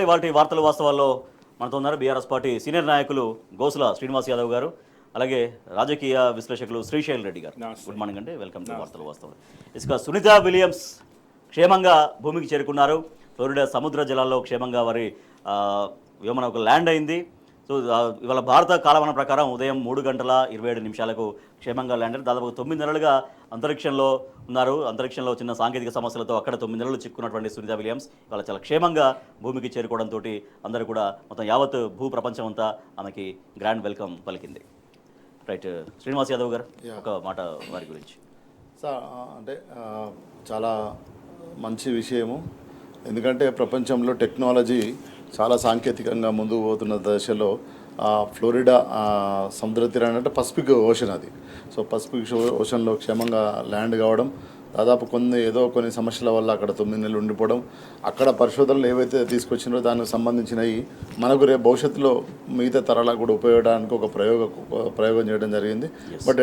ఇవాల్టి వార్తలు వాస్తవాల్లో మనతో ఉన్నారు బీఆర్ఎస్ పార్టీ సీనియర్ నాయకులు గోసుల శ్రీనివాస్ యాదవ్ గారు, అలాగే రాజకీయ విశ్లేషకులు శ్రీశైల్ రెడ్డి గారు. గుడ్ మార్నింగ్ అండి, వెల్కమ్ టు వార్తలు వాస్తవాలు. ఇసుక సునీత విలియమ్స్ క్షేమంగా భూమికి చేరుకున్నారు. ఫ్లోరిడా సముద్ర జలాల్లో క్షేమంగా వారి విమానం ల్యాండ్ అయింది. సో ఇవాళ భారత కాలమాన ప్రకారం ఉదయం 3:27 క్షేమంగా ల్యాండ్ అయ్యారు. దాదాపు 9 నెలలుగా అంతరిక్షంలో ఉన్నారు. అంతరిక్షంలో చిన్న సాంకేతిక సమస్యలతో అక్కడ 9 నెలలు చిక్కున్నటువంటి సునీత విలియమ్స్ ఇవాళ చాలా క్షేమంగా భూమికి చేరుకోవడంతో అందరూ కూడా మొత్తం యావత్ భూ ప్రపంచం అంతా ఆమెకి గ్రాండ్ వెల్కమ్ పలికింది. రైట్, శ్రీనివాస్ యాదవ్ గారు ఒక మాట వారి గురించి. సార్ అంటే చాలా మంచి విషయము, ఎందుకంటే ప్రపంచంలో టెక్నాలజీ చాలా సాంకేతికంగా ముందుకు పోతున్న దశలో ఫ్లోరిడా సముద్ర తీరాన్ని అంటే పసిఫిక్ ఓషన్ అది. సో పసిఫిక్ ఓషన్లో క్షేమంగా ల్యాండ్ కావడం, దాదాపు కొన్ని సమస్యల వల్ల అక్కడ 9 నెలలు ఉండిపోవడం, అక్కడ పరిశోధనలు ఏవైతే తీసుకొచ్చినారో దానికి సంబంధించినవి మనకు రేపు భవిష్యత్తులో మిగతా తరాలకు కూడా ఉపయోగడానికి ఒక ప్రయోగం చేయడం జరిగింది. బట్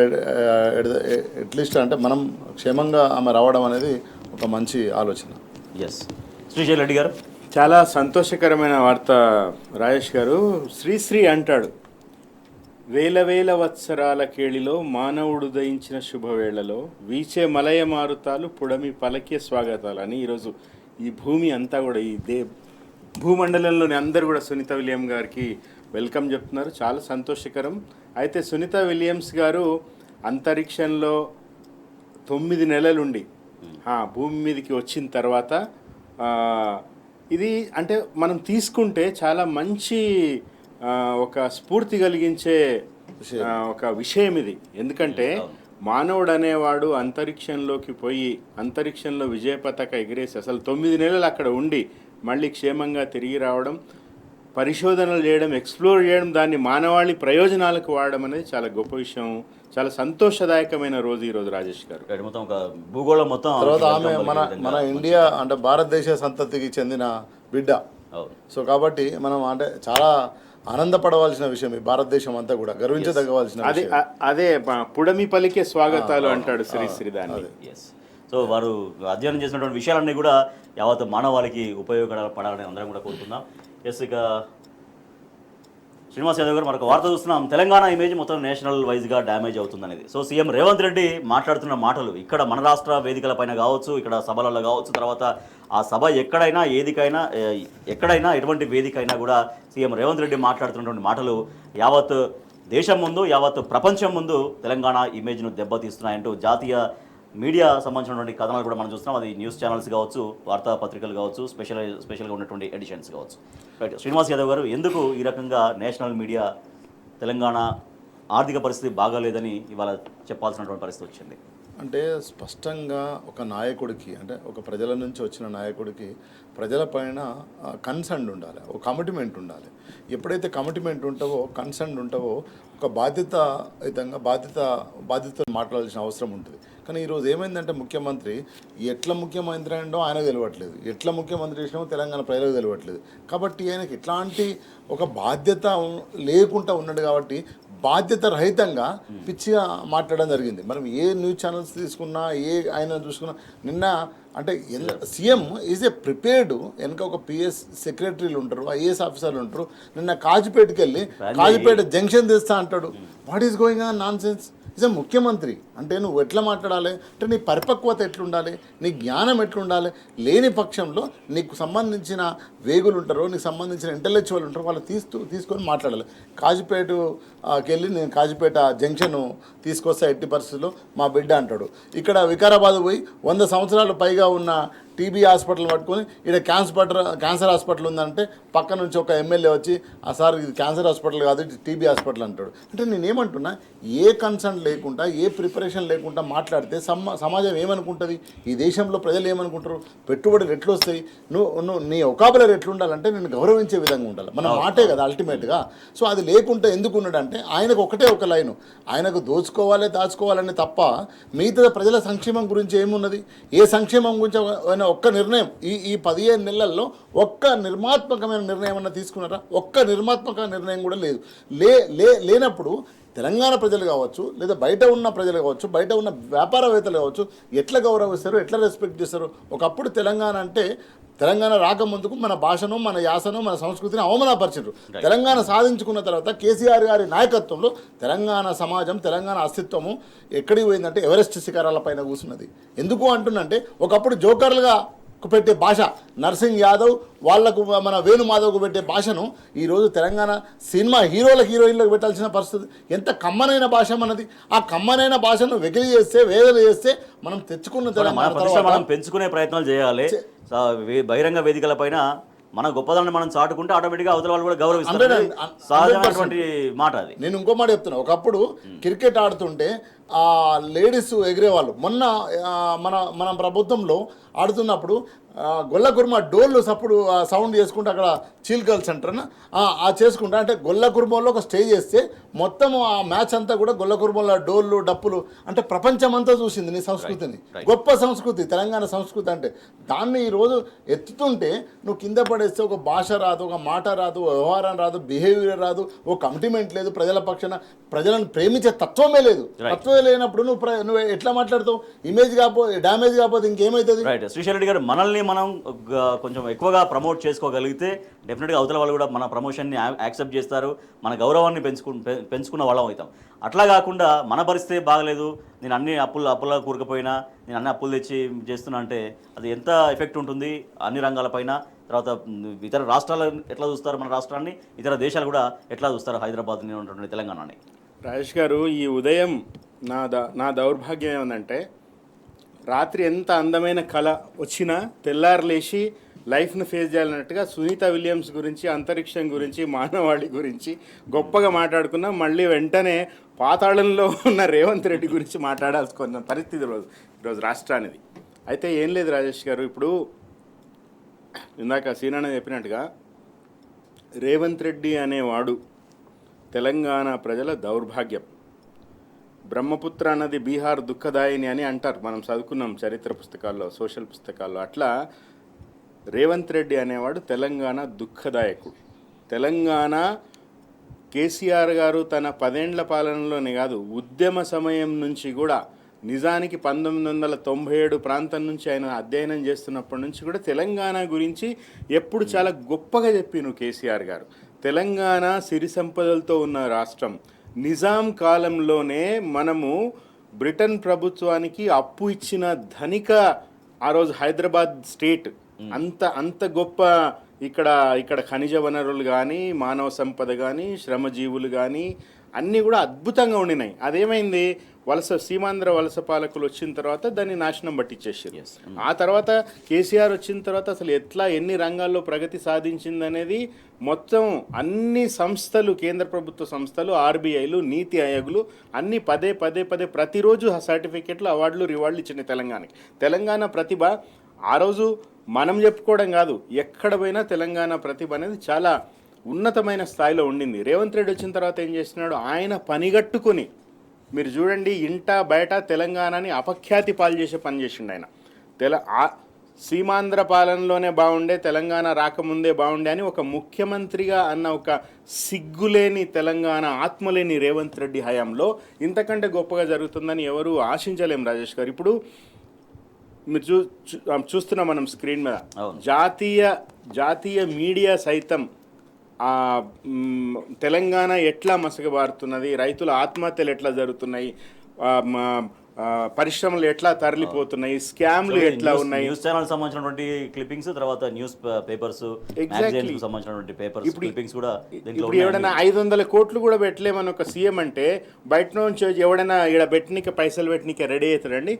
అట్లీస్ట్ అంటే మనం క్షేమంగా ఆమె రావడం అనేది ఒక మంచి ఆలోచన. ఎస్, శ్రీశైల్ రెడ్డి గారు. చాలా సంతోషకరమైన వార్త రాజేష్ గారు. శ్రీశ్రీ అంటాడు, వేల వేల వత్సరాల కేళిలో మానవుడు దయించిన శుభవేళలో వీచే మలయ మారుతాలు పుడమి పలకే స్వాగతాలు అని ఈరోజు ఈ భూమి అంతా కూడా భూమండలంలోని అందరూ కూడా సునీత విలియం గారికి వెల్కమ్ చెప్తున్నారు. చాలా సంతోషకరం. అయితే సునీత విలియమ్స్ గారు అంతరిక్షంలో 9 నెలలుండి భూమి మీదకి వచ్చిన తర్వాత ఇది అంటే మనం తీసుకుంటే చాలా మంచి ఒక స్ఫూర్తి కలిగించే ఒక విషయం ఇది. ఎందుకంటే మానవుడు అనేవాడు అంతరిక్షంలోకి పోయి అంతరిక్షంలో విజయ పతాక ఎగిరేసి అసలు 9 నెలలు అక్కడ ఉండి మళ్ళీ క్షేమంగా తిరిగి రావడం, పరిశోధనలు చేయడం, ఎక్స్ప్లోర్ చేయడం, దాన్ని మానవాళి ప్రయోజనాలకు వాడడం అనేది చాలా గొప్ప విషయం. చాలా సంతోషదాయకమైన రోజు ఈ రోజు రాజేష్ గారు. మొత్తం ఒక భూగోళం మొత్తం తర్వాత ఆమె మన ఇండియా అంటే భారతదేశ సంతతికి చెందిన బిడ్డ. సో కాబట్టి మనం అంటే చాలా ఆనందపడవలసిన విషయం, ఈ భారతదేశం అంతా కూడా గర్వించదగ్గవలసిన అదే పుడమి పలికే స్వాగతాలు అంటాడు శ్రీశ్రీ దాన్ని. సో వారు అధ్యయనం చేసినటువంటి విషయాలన్నీ కూడా యావత్ మానవాళికి ఉపయోగపడాలని అందరం కూడా కోరుకుందాం. ఎస్, ఇక శ్రీనివాస్ యాదవ్ గారు మరొక వార్త చూస్తున్నాం. తెలంగాణ ఇమేజ్ మొత్తం నేషనల్ వైజ్గా డ్యామేజ్ అవుతుందనేది. సో సీఎం రేవంత్ రెడ్డి మాట్లాడుతున్న మాటలు ఇక్కడ మన రాష్ట్ర వేదికల పైన కావచ్చు, ఇక్కడ సభలలో కావచ్చు, తర్వాత ఆ సభ ఎక్కడైనా ఎటువంటి వేదికైనా కూడా సీఎం రేవంత్ రెడ్డి మాట్లాడుతున్నటువంటి మాటలు యావత్ దేశం ముందు, యావత్ ప్రపంచం ముందు తెలంగాణ ఇమేజ్ను దెబ్బతీస్తున్నాయంటూ జాతీయ మీడియా సంబంధించినటువంటి కథనాలు కూడా మనం చూస్తున్నాం. అది న్యూస్ ఛానల్స్ కావచ్చు, వార్తాపత్రికలు కావచ్చు, స్పెషల్గా ఉన్నటువంటి ఎడిషన్స్ కావచ్చు. రైట్, శ్రీనివాస్ యాదవ్ గారు, ఎందుకు ఈ రకంగా నేషనల్ మీడియా తెలంగాణ ఆర్థిక పరిస్థితి బాగాలేదని ఇవాళ చెప్పాల్సినటువంటి పరిస్థితి వచ్చింది? అంటే స్పష్టంగా ఒక నాయకుడికి, అంటే ఒక ప్రజల నుంచి వచ్చిన నాయకుడికి ప్రజలపైన కన్సర్న్ ఉండాలి, ఒక కమిట్మెంట్ ఉండాలి. ఎప్పుడైతే కమిట్మెంట్ ఉంటావో, కన్సర్న్ ఉంటావో, ఒక బాధ్యతతో మాట్లాడాల్సిన అవసరం ఉంటుంది. కానీ ఈరోజు ఏమైందంటే ముఖ్యమంత్రి ఎట్లా ముఖ్యమంత్రి అంటో ఆయనకు తెలియట్లేదు, ఎట్లా ముఖ్యమంత్రి చేసినామో తెలంగాణ ప్రజలకు తెలియట్లేదు. కాబట్టి ఆయనకి ఇట్లాంటి ఒక బాధ్యత లేకుండా ఉన్నాడు. కాబట్టి బాధ్యత రహితంగా పిచ్చిగా మాట్లాడడం జరిగింది. మనం ఏ న్యూస్ ఛానల్స్ తీసుకున్నా, ఆయన చూసుకున్నా, నిన్న అంటే సీఎం ఈజ్ ఏ ప్రిపేర్డ్, వెనక ఒక పిఎస్ సెక్రటరీలు ఉంటారు, ఐఏఎస్ ఆఫీసర్లు ఉంటారు. నిన్న కాజిపేటకి వెళ్ళి కాజిపేట జంక్షన్ తెస్తా అంటాడు. What is going on non sense? Is a ముఖ్యమంత్రి అంటే నువ్వు ఎట్లా మాట్లాడాలి, అంటే నీ పరిపక్వత ఎట్లుండాలి, నీ జ్ఞానం ఎట్లుండాలి. లేని పక్షంలో నీకు సంబంధించిన వేగులు ఉంటారో, నీకు సంబంధించిన ఇంటలెక్చువల్ ఉంటారో, వాళ్ళు తీసుకొని మాట్లాడాలి. కాజిపేటకి వెళ్ళి నేను కాజిపేట జంక్షన్ తీసుకొస్తా ఎట్టి పరిస్థితుల్లో మా బిడ్డ అంటాడు. ఇక్కడ వికారాబాద్ పోయి 100 సంవత్సరాలు పైగా ఉన్న టీబీ హాస్పిటల్ పట్టుకొని ఇక్కడ క్యాన్సర్ హాస్పిటల్ ఉందంటే పక్క నుంచి ఒక ఎమ్మెల్యే వచ్చి సార్ ఇది క్యాన్సర్ హాస్పిటల్ కాదు, ఇది టీబీ హాస్పిటల్ అంటాడు. అంటే నేనేమంటున్నా, ఏ కన్సర్న్ లేకుండా, ఏ ప్రిపరేషన్ లేకుండా మాట్లాడితే సమాజం ఏమనుకుంటుంది, ఈ దేశంలో ప్రజలు ఏమనుకుంటారు, పెట్టుబడులు ఎట్లు వస్తాయి, నువ్వు నీ ఒకాబులర్ ఎట్లుండాలంటే నేను గౌరవించే విధంగా ఉండాలి. మన మాటే కదా అల్టిమేట్గా. సో అది లేకుండా ఎందుకు ఉన్నాడంటే ఆయనకు ఒకటే ఒక లైను, ఆయనకు దాచుకోవాలని తప్ప మిగతా ప్రజల సంక్షేమం గురించి ఏమున్నది, ఏ సంక్షేమం గురించి ఒక్క నిర్ణయం ఈ 15 నెలల్లో ఒక్క నిర్మాత్మకమైన నిర్ణయం అన్న తీసుకున్నారా? ఒక్క నిర్మాత్మక నిర్ణయం కూడా లేదు. లేనప్పుడు తెలంగాణ ప్రజలు కావచ్చు, లేదా బయట ఉన్న ప్రజలు కావచ్చు, బయట ఉన్న వ్యాపారవేత్తలు కావచ్చు, ఎట్లా గౌరవిస్తారు, ఎట్లా రెస్పెక్ట్ చేస్తారు. ఒకప్పుడు తెలంగాణ అంటే తెలంగాణ రాకముందుకు మన భాషను, మన యాసను, మన సంస్కృతిని అవమానపరిచారు. తెలంగాణ సాధించుకున్న తర్వాత కేసీఆర్ గారి నాయకత్వంలో తెలంగాణ సమాజం, తెలంగాణ అస్తిత్వము ఎక్కడికి పోయిందంటే ఎవరెస్ట్ శిఖరాల పైన కూర్చున్నది. ఎందుకు అంటున్నంటే ఒకప్పుడు జోకర్లుగా పెట్టే భాష నర్సింగ్ యాదవ్ వాళ్లకు, మన వేణుమాధవ్కు పెట్టే భాషను ఈరోజు తెలంగాణ సినిమా హీరోలకు, హీరోయిన్లకు పెట్టాల్సిన పరిస్థితి. ఎంత కమ్మనైన భాష మనది. ఆ కమ్మనైన భాషను వెకిలి చేస్తే, వేదలు చేస్తే మనం తెచ్చుకున్న తెలంగాణ మనం పెంచుకునే ప్రయత్నాలు చేయాలి. బహిరంగ వేదికల పైన మన గొప్పదనాన్ని మనం చాటుకుంటే ఆటోమేటిక్గా అవతల వాళ్ళు కూడా గౌరవిస్తారు. సహజమైనటువంటి మాట అది. నేను ఇంకో మాట చెప్తున్నా. ఒకప్పుడు క్రికెట్ ఆడుతుంటే ఆ లేడీస్ ఎగిరేవాళ్ళు. మొన్న మన ప్రభుత్వంలో ఆడుతున్నప్పుడు గొల్ల కుర్మ డోళ్ళు సప్పుడు సౌండ్ చేసుకుంటూ అక్కడ చీల్కల్ సెంటర్ ఆ చేసుకుంటా అంటే గొల్ల కుర్మంలో ఒక స్టేజ్ చేస్తే మొత్తం ఆ మ్యాచ్ అంతా కూడా గొల్ల కుర్మంలో డోళ్ళు, డప్పులు అంటే ప్రపంచం అంతా చూసింది నీ సంస్కృతిని. గొప్ప సంస్కృతి తెలంగాణ సంస్కృతి. అంటే దాన్ని ఈరోజు ఎత్తుతుంటే నువ్వు కింద పడేస్తే ఒక భాష రాదు, ఒక మాట రాదు, వ్యవహారం రాదు, బిహేవియర్ రాదు, ఓ కమిట్మెంట్ లేదు, ప్రజల పక్షాన ప్రజలను ప్రేమించే తత్వమే లేదు. తత్వమే లేనప్పుడు నువ్వు ఎట్లా మాట్లాడతావు? ఇమేజ్ డ్యామేజ్ కాకపోతే ఇంకేమవుతుంది? రైట్. శ్రీశైల్ రెడ్డి గారు, మనల్ని మనం కొంచెం ఎక్కువగా ప్రమోట్ చేసుకోగలిగితే డెఫినెట్గా అవతల వాళ్ళు కూడా మన ప్రమోషన్ని యాక్సెప్ట్ చేస్తారు, మన గౌరవాన్ని పెంచుకున్న వాళ్ళం అవుతాం. అట్లా కాకుండా మన పరిస్థితి బాగలేదు, నేను అన్ని అప్పుల్లో కూరుకుపోయినా, నేను అన్ని అప్పులు తెచ్చి చేస్తున్నా అంటే అది ఎంత ఎఫెక్ట్ ఉంటుంది అన్ని రంగాలపైన. తర్వాత ఇతర రాష్ట్రాలు ఎట్లా చూస్తారు మన రాష్ట్రాన్ని, ఇతర దేశాలు కూడా ఎట్లా చూస్తారు హైదరాబాద్ని ఉన్నటువంటి తెలంగాణని. రాజేష్ గారు, ఈ ఉదయం నా దౌర్భాగ్యం ఏమందంటే, రాత్రి ఎంత అందమైన కళ వచ్చినా తెల్లారులేసి లైఫ్ను ఫేస్ చేయాలన్నట్టుగా సునీత విలియమ్స్ గురించి, అంతరిక్షం గురించి, మానవాళి గురించి గొప్పగా మాట్లాడుకున్నాం. మళ్ళీ వెంటనే పాతాళంలో ఉన్న రేవంత్ రెడ్డి గురించి మాట్లాడాల్సుకున్న పరిస్థితి ఈరోజు రాష్ట్రానిది. అయితే ఏం లేదు రాజేష్ గారు, ఇప్పుడు ఇందాక సీనాన్న చెప్పినట్టుగా రేవంత్ రెడ్డి అనేవాడు తెలంగాణ ప్రజల దౌర్భాగ్యం. బ్రహ్మపుత్ర అన్నది బీహార్ దుఃఖదాయిని అని అంటారు, మనం చదువుకున్నాం చరిత్ర పుస్తకాల్లో, సోషల్ పుస్తకాల్లో. అట్లా రేవంత్ రెడ్డి అనేవాడు తెలంగాణ దుఃఖదాయకుడు. తెలంగాణ కేసీఆర్ గారు తన 10 ఏళ్ల పాలనలోనే కాదు, ఉద్యమ సమయం నుంచి కూడా, నిజానికి 1997 ప్రాంతం నుంచి ఆయన అధ్యయనం చేస్తున్నప్పటి నుంచి కూడా తెలంగాణ గురించి ఎప్పుడు చాలా గొప్పగా చెప్పిను కేసీఆర్ గారు. తెలంగాణ సిరి సంపదలతో ఉన్న రాష్ట్రం. నిజాం కాలంలోనే మనము బ్రిటన్ ప్రభుత్వానికి అప్పు ఇచ్చిన ధనిక ఆ రోజు హైదరాబాద్ స్టేట్. అంత గొప్ప ఇక్కడ ఖనిజ వనరులు కానీ, మానవ సంపద కానీ, శ్రమజీవులు కానీ అన్నీ కూడా అద్భుతంగా ఉండినాయి. అదేమైంది, సీమాంధ్ర వలస పాలకులు వచ్చిన తర్వాత దాన్ని నాశనం పట్టించేసారు. ఆ తర్వాత కేసీఆర్ వచ్చిన తర్వాత అసలు ఎన్ని రంగాల్లో ప్రగతి సాధించిందనేది మొత్తం అన్ని సంస్థలు, కేంద్ర ప్రభుత్వ సంస్థలు, ఆర్బీఐలు, నీతి ఆయోగ్లు అన్నీ పదే ప్రతిరోజు సర్టిఫికెట్లు, అవార్డులు, రివార్డులు ఇచ్చినాయి తెలంగాణకి. తెలంగాణ ప్రతిభ ఆ రోజు మనం చెప్పుకోవడం కాదు, ఎక్కడ పోయినా తెలంగాణ ప్రతిభ అనేది చాలా ఉన్నతమైన స్థాయిలో ఉండింది. రేవంత్ రెడ్డి వచ్చిన తర్వాత ఏం చేస్తున్నాడు, ఆయన పనిగట్టుకుని మీరు చూడండి, ఇంట బయట తెలంగాణని అపఖ్యాతి పాలు చేసే పని చేసిండు ఆయన. సీమాంధ్ర పాలనలోనే బాగుండే, తెలంగాణ రాకముందే బాగుండే అని ఒక ముఖ్యమంత్రిగా అన్న ఒక సిగ్గులేని తెలంగాణ, ఆత్మలేని రేవంత్ రెడ్డి హయాంలో ఇంతకంటే గొప్పగా జరుగుతుందని ఎవరు ఆశించలేం రాజేష్ గారు. ఇప్పుడు మీరు చూస్తున్నాం మనం స్క్రీన్ మీద, జాతీయ మీడియా సైతం తెలంగాణ ఎట్లా మసకబారుతున్నది, రైతుల ఆత్మహత్యలు ఎట్లా జరుగుతున్నాయి, పరిశ్రమలు ఎట్లా తరలిపోతున్నాయి, స్కామ్లు ఎట్లా ఉన్నాయి, న్యూస్ ఛానల్ సంబంధించినటువంటి క్లిప్పింగ్స్, తర్వాత న్యూస్ పేపర్స్ సంబంధించినటువంటి పేపర్స్ క్లిప్పింగ్స్ కూడా. ఇప్పుడు ఎవడైనా 500 కోట్లు కూడా పెట్టలేమని ఒక సీఎం అంటే బయట నుంచి ఎవడైనా ఇక్కడ పెట్టినకి పైసలు పెట్టినకి రెడీ అవుతాడండి.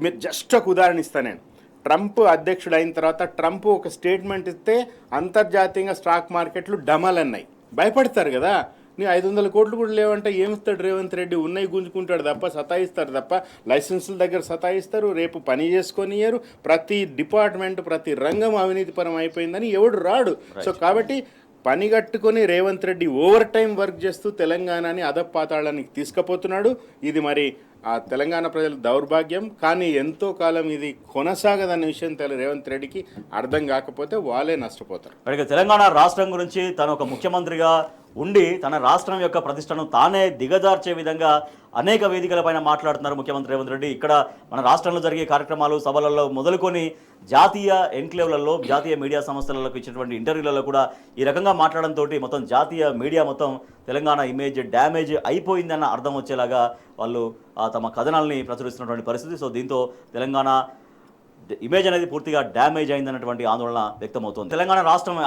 మీరు జస్ట్ ఒక ఉదాహరణ ఇస్తాను నేను. ట్రంప్ అధ్యక్షుడు అయిన తర్వాత ట్రంప్ ఒక స్టేట్మెంట్ ఇస్తే అంతర్జాతీయంగా స్టాక్ మార్కెట్లు డమాలన్నాయి, భయపడతారు కదా. నీ 500 కోట్లు కూడా లేవంటే ఏమిస్తాడు రేవంత్ రెడ్డి? ఉన్నాయి గుంజుకుంటాడు తప్ప, సతాయిస్తారు తప్ప. లైసెన్సుల దగ్గర సతాయిస్తారు, రేపు పని చేసుకొనియరు. ప్రతి డిపార్ట్మెంట్, ప్రతి రంగం అవినీతిపరం అయిపోయిందని ఎవడు రాడు. సో కాబట్టి పనిగట్టుకొని Revanth Reddy overtime work చేస్తూ తెలంగాణని అధపాతాళానికి తీసుకుపోతున్నాడు. ఇది మరి ఆ తెలంగాణ ప్రజల దౌర్భాగ్యం. కానీ ఎంతో కాలం ఇది కొనసాగదన్న విషయం రేవంత్ రెడ్డికి అర్థం కాకపోతే వాళ్ళే నష్టపోతారు. తెలంగాణ రాష్ట్రం గురించి తను ఒక ముఖ్యమంత్రిగా ఉండి తన రాష్ట్రం యొక్క ప్రతిష్టను తానే దిగజార్చే విధంగా అనేక వేదికలపైన మాట్లాడుతున్నారు ముఖ్యమంత్రి రేవంత్ రెడ్డి. ఇక్కడ మన రాష్ట్రంలో జరిగే కార్యక్రమాలు సభలలో మొదలుకొని జాతీయ ఎన్క్లేవ్లలో జాతీయ మీడియా సంస్థలకు ఇచ్చినటువంటి ఇంటర్వ్యూలలో కూడా ఈ రకంగా మాట్లాడడంతో మొత్తం జాతీయ మీడియా మొత్తం తెలంగాణ ఇమేజ్ డ్యామేజ్ అయిపోయిందన్న అర్థం వచ్చేలాగా వాళ్ళు తమ కథనాల్ని ప్రచురిస్తున్నటువంటి పరిస్థితి. సో దీంతో తెలంగాణ ఇమేజ్ అనేది పూర్తిగా డ్యామేజ్ అయిందన్నటువంటి ఆందోళన వ్యక్తమవుతోంది. తెలంగాణ రాష్ట్రం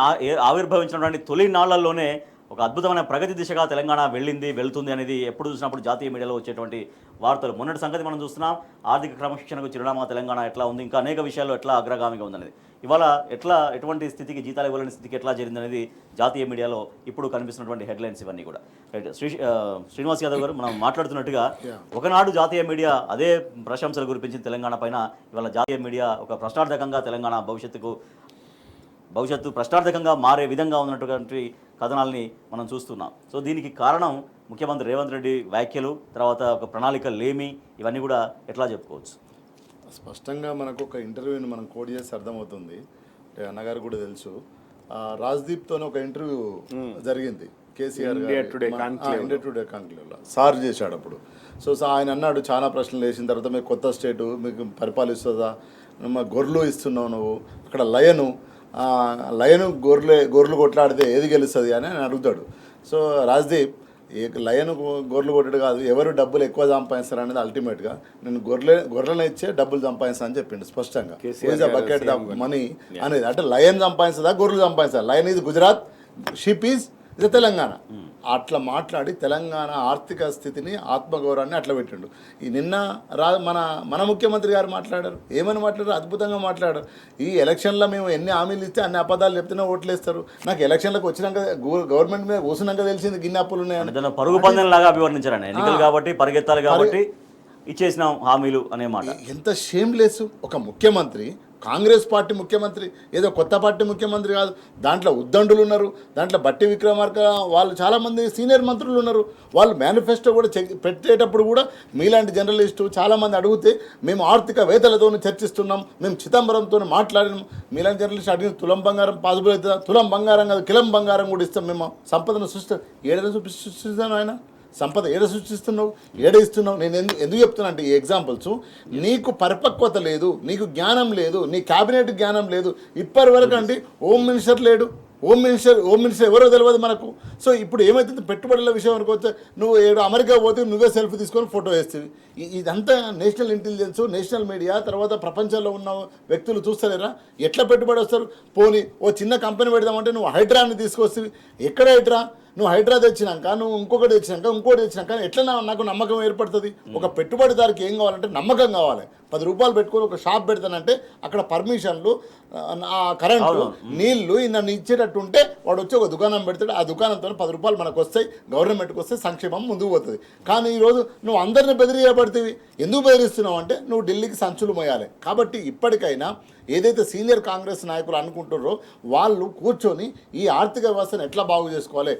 ఆవిర్భవించినటువంటి తొలి నాళ్లలోనే ఒక అద్భుతమైన ప్రగతి దిశగా తెలంగాణ వెళ్తుంది అనేది ఎప్పుడు చూసినప్పుడు జాతీయ మీడియాలో వచ్చేటువంటి వార్తలు. మొన్నటి సంగతి మనం చూస్తున్నాం, ఆర్థిక క్రమశిక్షణకు చిరునామా తెలంగాణ ఎట్లా ఉంది, ఇంకా అనేక విషయాల్లో ఎట్లా అగ్రగామిగా ఉందనేది. ఇవాళ ఎటువంటి స్థితికి, జీతాలు ఇవ్వలేని స్థితికి ఎట్లా జరిగిందనేది జాతీయ మీడియాలో ఇప్పుడు కనిపిస్తున్నటువంటి హెడ్లైన్స్ ఇవన్నీ కూడా. రైట్, శ్రీనివాస్ యాదవ్ గారు, మనం మాట్లాడుతున్నట్టుగా ఒకనాడు జాతీయ మీడియా అదే ప్రశంసలు కురిపించింది తెలంగాణ పైన. ఇవాళ జాతీయ మీడియా ఒక ప్రశ్నార్థకంగా తెలంగాణ భవిష్యత్తు ప్రశ్నార్థకంగా మారే విధంగా ఉన్నటువంటి కథనాల్ని మనం చూస్తున్నాం. సో దీనికి కారణం ముఖ్యమంత్రి రేవంత్ రెడ్డి వ్యాఖ్యలు, తర్వాత ఒక ప్రణాళిక లేమి, ఇవన్నీ కూడా ఎట్లా చెప్పుకోవచ్చు? స్పష్టంగా మనకు ఒక ఇంటర్వ్యూని మనం కోడ్ చేసి అర్థమవుతుంది. అన్నగారు కూడా తెలుసు, రాజ్దీప్తో ఒక ఇంటర్వ్యూ జరిగింది కేసీఆర్ ఇండియా టుడే కాంక్లేవ్లో సార్ చేశాడు అప్పుడు. సో ఆయన అన్నాడు, చాలా ప్రశ్నలు వేసిన తర్వాత మీకు కొత్త స్టేటు మీకు పరిపాలిస్తుందా, గొర్రెలు ఇస్తున్నావు నువ్వు, అక్కడ లయను గొర్రెలు కొట్లాడితే ఏది గెలుస్తుంది అని ఆయన అడుగుతాడు. సో రాజ్దీప్, లయను గొర్రెలు కొట్టడు కాదు, ఎవరు డబ్బులు ఎక్కువ సంపాదిస్తారు అనేది అల్టిమేట్గా నేను గొర్రెలను ఇచ్చే డబ్బులు సంపాదిస్తాను అని చెప్పిండు స్పష్టంగా. బకెట్ ద మనీ అనేది అంటే లయన్ సంపాదిస్తుందా గొర్రెలు సంపాదిస్తా. Lion is Gujarat, sheep is ఇది తెలంగాణ. అట్లా మాట్లాడి తెలంగాణ ఆర్థిక స్థితిని, ఆత్మగౌరవాన్ని అట్లా పెట్టిండు. ఈ నిన్న మన ముఖ్యమంత్రి గారు మాట్లాడారు, ఏమని మాట్లాడారు, అద్భుతంగా మాట్లాడారు. ఈ ఎలక్షన్లో మేము ఎన్ని హామీలు ఇస్తే అన్ని అబద్ధాలు చెప్తేనే ఓట్లు వేస్తారు. నాకు ఎలక్షన్లకు వచ్చినాక గవర్నమెంట్ మీద కూర్చున్నాక తెలిసింది గిన్నె అప్పులు ఉన్నాయని. పరుగు పందెం లాగా అభివర్ణించారండి. ఎన్నికలు కాబట్టి పరిగెత్తాలి కాబట్టి ఇచ్చేసినాం హామీలు అనే మాట. ఎంత షేమ్లెస్ ఒక ముఖ్యమంత్రి, కాంగ్రెస్ పార్టీ ముఖ్యమంత్రి, ఏదో కొత్త పార్టీ ముఖ్యమంత్రి కాదు. దాంట్లో ఉద్దండులు ఉన్నారు, దాంట్లో బట్టి విక్రమార్క వాళ్ళు చాలామంది సీనియర్ మంత్రులు ఉన్నారు. వాళ్ళు మేనిఫెస్టో కూడా పెట్టేటప్పుడు కూడా మీలాంటి జర్నలిస్టు చాలామంది అడిగితే మేము ఆర్థికవేత్తలతో చర్చిస్తున్నాం, మేము చిదంబరంతో మాట్లాడినాం. మీలాంటి జర్నలిస్ట్ అడిగిన తులం బంగారం పాసిబుల్ అవుతుందా? తులం బంగారం కాదు, కిలం బంగారం కూడా ఇస్తాం, మేము సంపదను సృష్టిస్తాను. ఆయన సంపద ఏడ సృష్టిస్తున్నావు, ఏడ ఇస్తున్నావు? నేను ఎందుకు చెప్తున్నా అంటే ఈ ఎగ్జాంపుల్స్, నీకు పరిపక్వత లేదు, నీకు జ్ఞానం లేదు, నీ క్యాబినెట్ జ్ఞానం లేదు. ఇప్పటి వరకు అంటే హోమ్ మినిస్టర్ లేడు, హోమ్ మినిస్టర్ ఎవరో తెలియదు మనకు. సో ఇప్పుడు ఏమవుతుంది, పెట్టుబడుల విషయం వరకు వస్తే నువ్వు ఏడు అమెరికా పోతే నువ్వే సెల్ఫీ తీసుకొని ఫోటో వేస్తుంది. ఇదంతా నేషనల్ ఇంటెలిజెన్స్, నేషనల్ మీడియా, తర్వాత ప్రపంచంలో ఉన్న వ్యక్తులు చూస్తలేరా ఎట్లా పెట్టుబడి వస్తారు? పోనీ ఓ చిన్న కంపెనీ పెడదామంటే నువ్వు హైడ్రాని తీసుకొస్తుంది. ఎక్కడ హైడ్రా? నువ్వు హైడ్రా తెచ్చినాక, నువ్వు ఇంకొకటి తెచ్చినాక ఎట్లా నాకు నమ్మకం ఏర్పడుతుంది? ఒక పెట్టుబడిదారికి ఏం కావాలంటే నమ్మకం కావాలి. 10 రూపాయలు పెట్టుకొని ఒక షాప్ పెడతానంటే అక్కడ పర్మిషన్లు, కరెంటు, నీళ్లు నన్ను ఇచ్చేటట్టు ఉంటే వాడు వచ్చి ఒక దుకాణం పెడతాడు. ఆ దుకాణంతో 10 రూపాయలు మనకు వస్తాయి, గవర్నమెంట్కి వస్తే సంక్షేమం ముందుకు పోతుంది. కానీ ఈరోజు నువ్వు అందరిని బెదిరియబడుతుంది. ఎందుకు బెదిరిస్తున్నావు అంటే నువ్వు ఢిల్లీకి సంచులు మోయాలి. కాబట్టి ఇప్పటికైనా ఏదైతే సీనియర్ కాంగ్రెస్ నాయకులు అనుకుంటున్నారో వాళ్ళు కూర్చొని ఈ ఆర్థిక వ్యవస్థను ఎట్లా బాగు చేసుకోవాలి.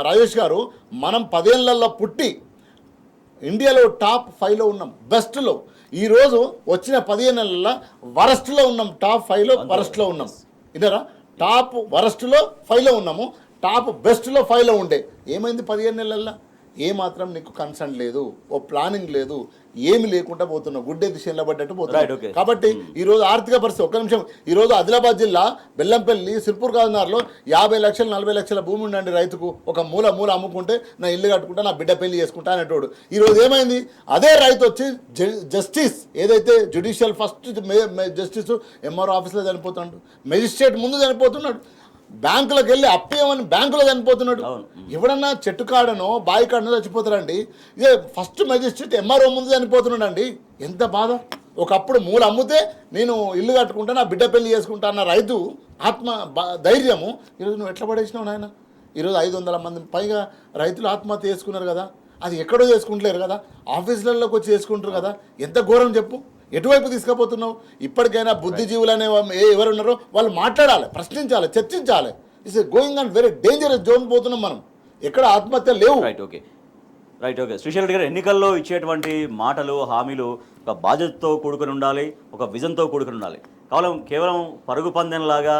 రాజేష్ గారు, మనం 10 ఏళ్లలో పుట్టి ఇండియాలో టాప్ 5లో ఉన్నాం, బెస్ట్లో. ఈరోజు వచ్చిన 15 నెలల్లో వరస్ట్లో ఉన్నాం, టాప్ 5లో వరస్ట్లో ఉన్నాం. ఇదరా టాప్ వరస్ట్లో 5లో ఉన్నాము, టాప్ బెస్ట్లో 5లో ఉండే. ఏమైంది 15 నెలల్లో? ఏమాత్రం నీకు కన్సర్న్ లేదు, ఓ ప్లానింగ్ లేదు, ఏమి లేకుండా పోతున్నావు, గుడ్డే దిశ నిలబడ్డట్టు పోతున్నావు. కాబట్టి ఈరోజు ఆర్థిక పరిస్థితి, ఒక్క నిమిషం, ఈరోజు ఆదిలాబాద్ జిల్లా బెల్లంపల్లి సిర్పూర్ కాజనార్లో 50 లక్షలు 40 లక్షల భూమి ఉండండి రైతుకు, ఒక మూల అమ్ముకుంటే నా ఇల్లు కట్టుకుంటా, నా బిడ్డ పెళ్లి చేసుకుంటా అనేటోడు. ఈరోజు ఏమైంది, అదే రైతు వచ్చి జస్టిస్ ఏదైతే జ్యుడిషియల్ ఫస్ట్ జస్టిస్ ఎంఆర్ఓ ఆఫీస్లో చనిపోతాడు, మెజిస్ట్రేట్ ముందు చనిపోతున్నాడు, బ్యాంకులకు వెళ్ళి అప్పేమని బ్యాంకులో చనిపోతున్నాడు. ఎవడన్నా చెట్టు కాడనో బావి కాడనో చచ్చిపోతారండి. ఇదే ఫస్ట్ మెజిస్ట్రేట్ ఎంఆర్ఓ ముందు చనిపోతున్నాడు అండి. ఎంత బాధ. ఒకప్పుడు మూల అమ్మితే నేను ఇల్లు కట్టుకుంటా, నా బిడ్డ పెళ్లి చేసుకుంటా అన్న రైతు ధైర్యము ఈరోజు నువ్వు ఎట్లా పడేసినావు నాయన? ఈరోజు 500 మంది పైగా రైతులు ఆత్మహత్య చేసుకున్నారు కదా. అది ఎక్కడో చేసుకుంటలేరు కదా, ఆఫీసులలోకి వచ్చి చేసుకుంటారు కదా. ఎంత ఘోరం చెప్పు. ఎటువైపు తీసుకుపోతున్నావు? ఇప్పటికైనా బుద్ధిజీవులు అనే ఎవరున్నారో వాళ్ళు మాట్లాడాలి, ప్రశ్నించాలి, చర్చించాలి. It's going on very dangerous zone పోతున్నాం మనం. ఎక్కడ ఆత్మహత్య లేవు. రైట్ ఓకే శ్రీశైల్ రెడ్డి గారు, ఎన్నికల్లో ఇచ్చేటువంటి మాటలు, హామీలు ఒక బాధ్యతతో కూడుకుని ఉండాలి, ఒక విజన్తో కూడుకుని ఉండాలి. కేవలం పరుగు పందెంలాగా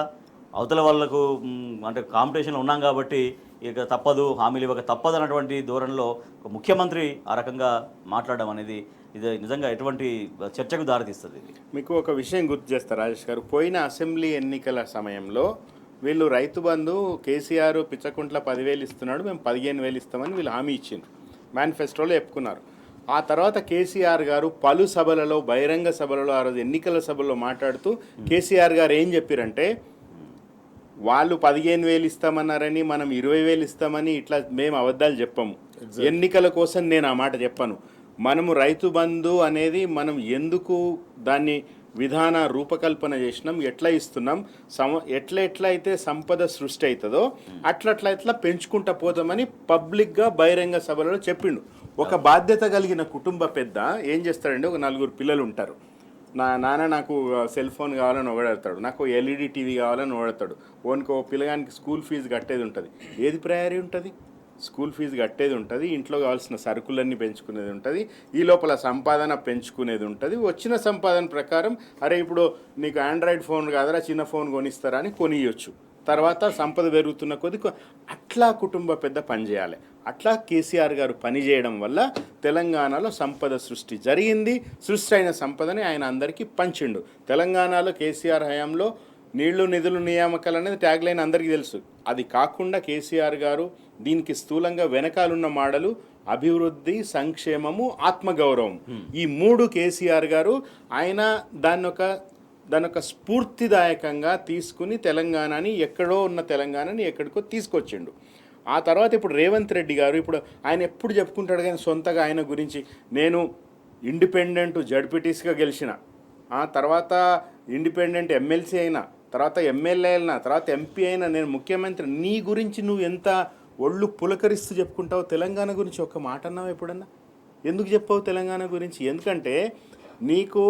అవతల వాళ్ళకు అంటే కాంపిటీషన్లో ఉన్నాం కాబట్టి ఇక తప్పదు, హామీలు ఇవ్వక తప్పదు అన్నటువంటి ధోరణిలో ఒక ముఖ్యమంత్రి ఆ రకంగా మాట్లాడడం అనేది ఇది నిజంగా ఎటువంటి చర్చకు దారితీస్తుంది ఇది. మీకు ఒక విషయం గుర్తు చేస్తారు రాజేష్ గారు, పోయిన అసెంబ్లీ ఎన్నికల సమయంలో వీళ్ళు రైతు బంధు కేసీఆర్ పిచ్చకుంట్ల 10,000 ఇస్తున్నాడు, మేము 15,000 ఇస్తామని వీళ్ళు హామీ ఇచ్చిండ్రు, మేనిఫెస్టోలో చెప్పుకున్నారు. ఆ తర్వాత కేసీఆర్ గారు పలు సభలలో, బహిరంగ సభలలో, ఆ రోజు ఎన్నికల సభలో మాట్లాడుతూ కేసీఆర్ గారు ఏం చెప్పారంటే, వాళ్ళు 15,000 ఇస్తామన్నారని మనం 20,000 ఇస్తామని ఇట్లా మేము అబద్ధాలు చెప్పము. ఎన్నికల కోసం నేను ఆ మాట చెప్పను. మనము రైతు బంధు అనేది మనం ఎందుకు దాన్ని విధాన రూపకల్పన చేసినాం, ఎట్లా ఇస్తున్నాం, ఎట్లయితే సంపద సృష్టి అవుతుందో అట్లా పెంచుకుంటా పోతామని పబ్లిక్గా బహిరంగ సభలలో చెప్పిండు. ఒక బాధ్యత కలిగిన కుటుంబ పెద్ద ఏం చేస్తాడంటే, ఒక 4 పిల్లలు ఉంటారు, నాన్న నాకు సెల్ ఫోన్ కావాలని ఒకడతాడు, నాకు ఎల్ఈడి టీవీ కావాలని ఒకడతాడు, ఓన్కో పిల్లగానికి స్కూల్ ఫీజు కట్టేది ఉంటుంది. ఏది ప్రయారీ ఉంటుంది? స్కూల్ ఫీజు కట్టేది ఉంటుంది, ఇంట్లో కావాల్సిన సరుకులన్నీ పెంచుకునేది ఉంటుంది, ఈ లోపల సంపాదన పెంచుకునేది ఉంటుంది. వచ్చిన సంపాదన ప్రకారం అరే ఇప్పుడు నీకు ఆండ్రాయిడ్ ఫోన్ కాదరా, చిన్న ఫోన్ కొనిస్తారా అని కొనియొచ్చు. తర్వాత సంపద పెరుగుతున్న కొద్ది అట్లా కుటుంబ పెద్ద పనిచేయాలి. అట్లా కేసీఆర్ గారు పనిచేయడం వల్ల తెలంగాణలో సంపద సృష్టి జరిగింది. సృష్టి అయిన సంపదని ఆయన అందరికీ పంచిండు. తెలంగాణలో కేసీఆర్ హయాంలో నీళ్లు నిధులు నియామకాలు అనేది ట్యాగ్ లైన్ అందరికీ తెలుసు. అది కాకుండా కేసీఆర్ గారు దీనికి స్థూలంగా వెనకాలన్న మాటలు అభివృద్ధి, సంక్షేమము, ఆత్మగౌరవం, ఈ 3 కేసీఆర్ గారు ఆయన దాన్ని ఒక స్ఫూర్తిదాయకంగా తీసుకుని తెలంగాణని, ఎక్కడో ఉన్న తెలంగాణని ఎక్కడికో తీసుకొచ్చిండు. ఆ తర్వాత ఇప్పుడు రేవంత్ రెడ్డి గారు ఇప్పుడు ఆయన ఎప్పుడు చెప్పుకుంటాడు కానీ సొంతగా ఆయన గురించి, నేను ఇండిపెండెంట్ జడ్పీటీసీగా గెలిచిన, ఆ తర్వాత ఇండిపెండెంట్ ఎమ్మెల్సీ అయినా, తర్వాత ఎమ్మెల్యే అయినా, తర్వాత ఎంపీ అయినా, నేను ముఖ్యమంత్రి. నీ గురించి నువ్వు ఎంత ఒళ్ళు పులకరిస్తూ చెప్పుకుంటావు, తెలంగాణ గురించి ఒక్క మాట అన్నావు ఎప్పుడన్నా? ఎందుకు చెప్పావు తెలంగాణ గురించి? ఎందుకంటే నీకు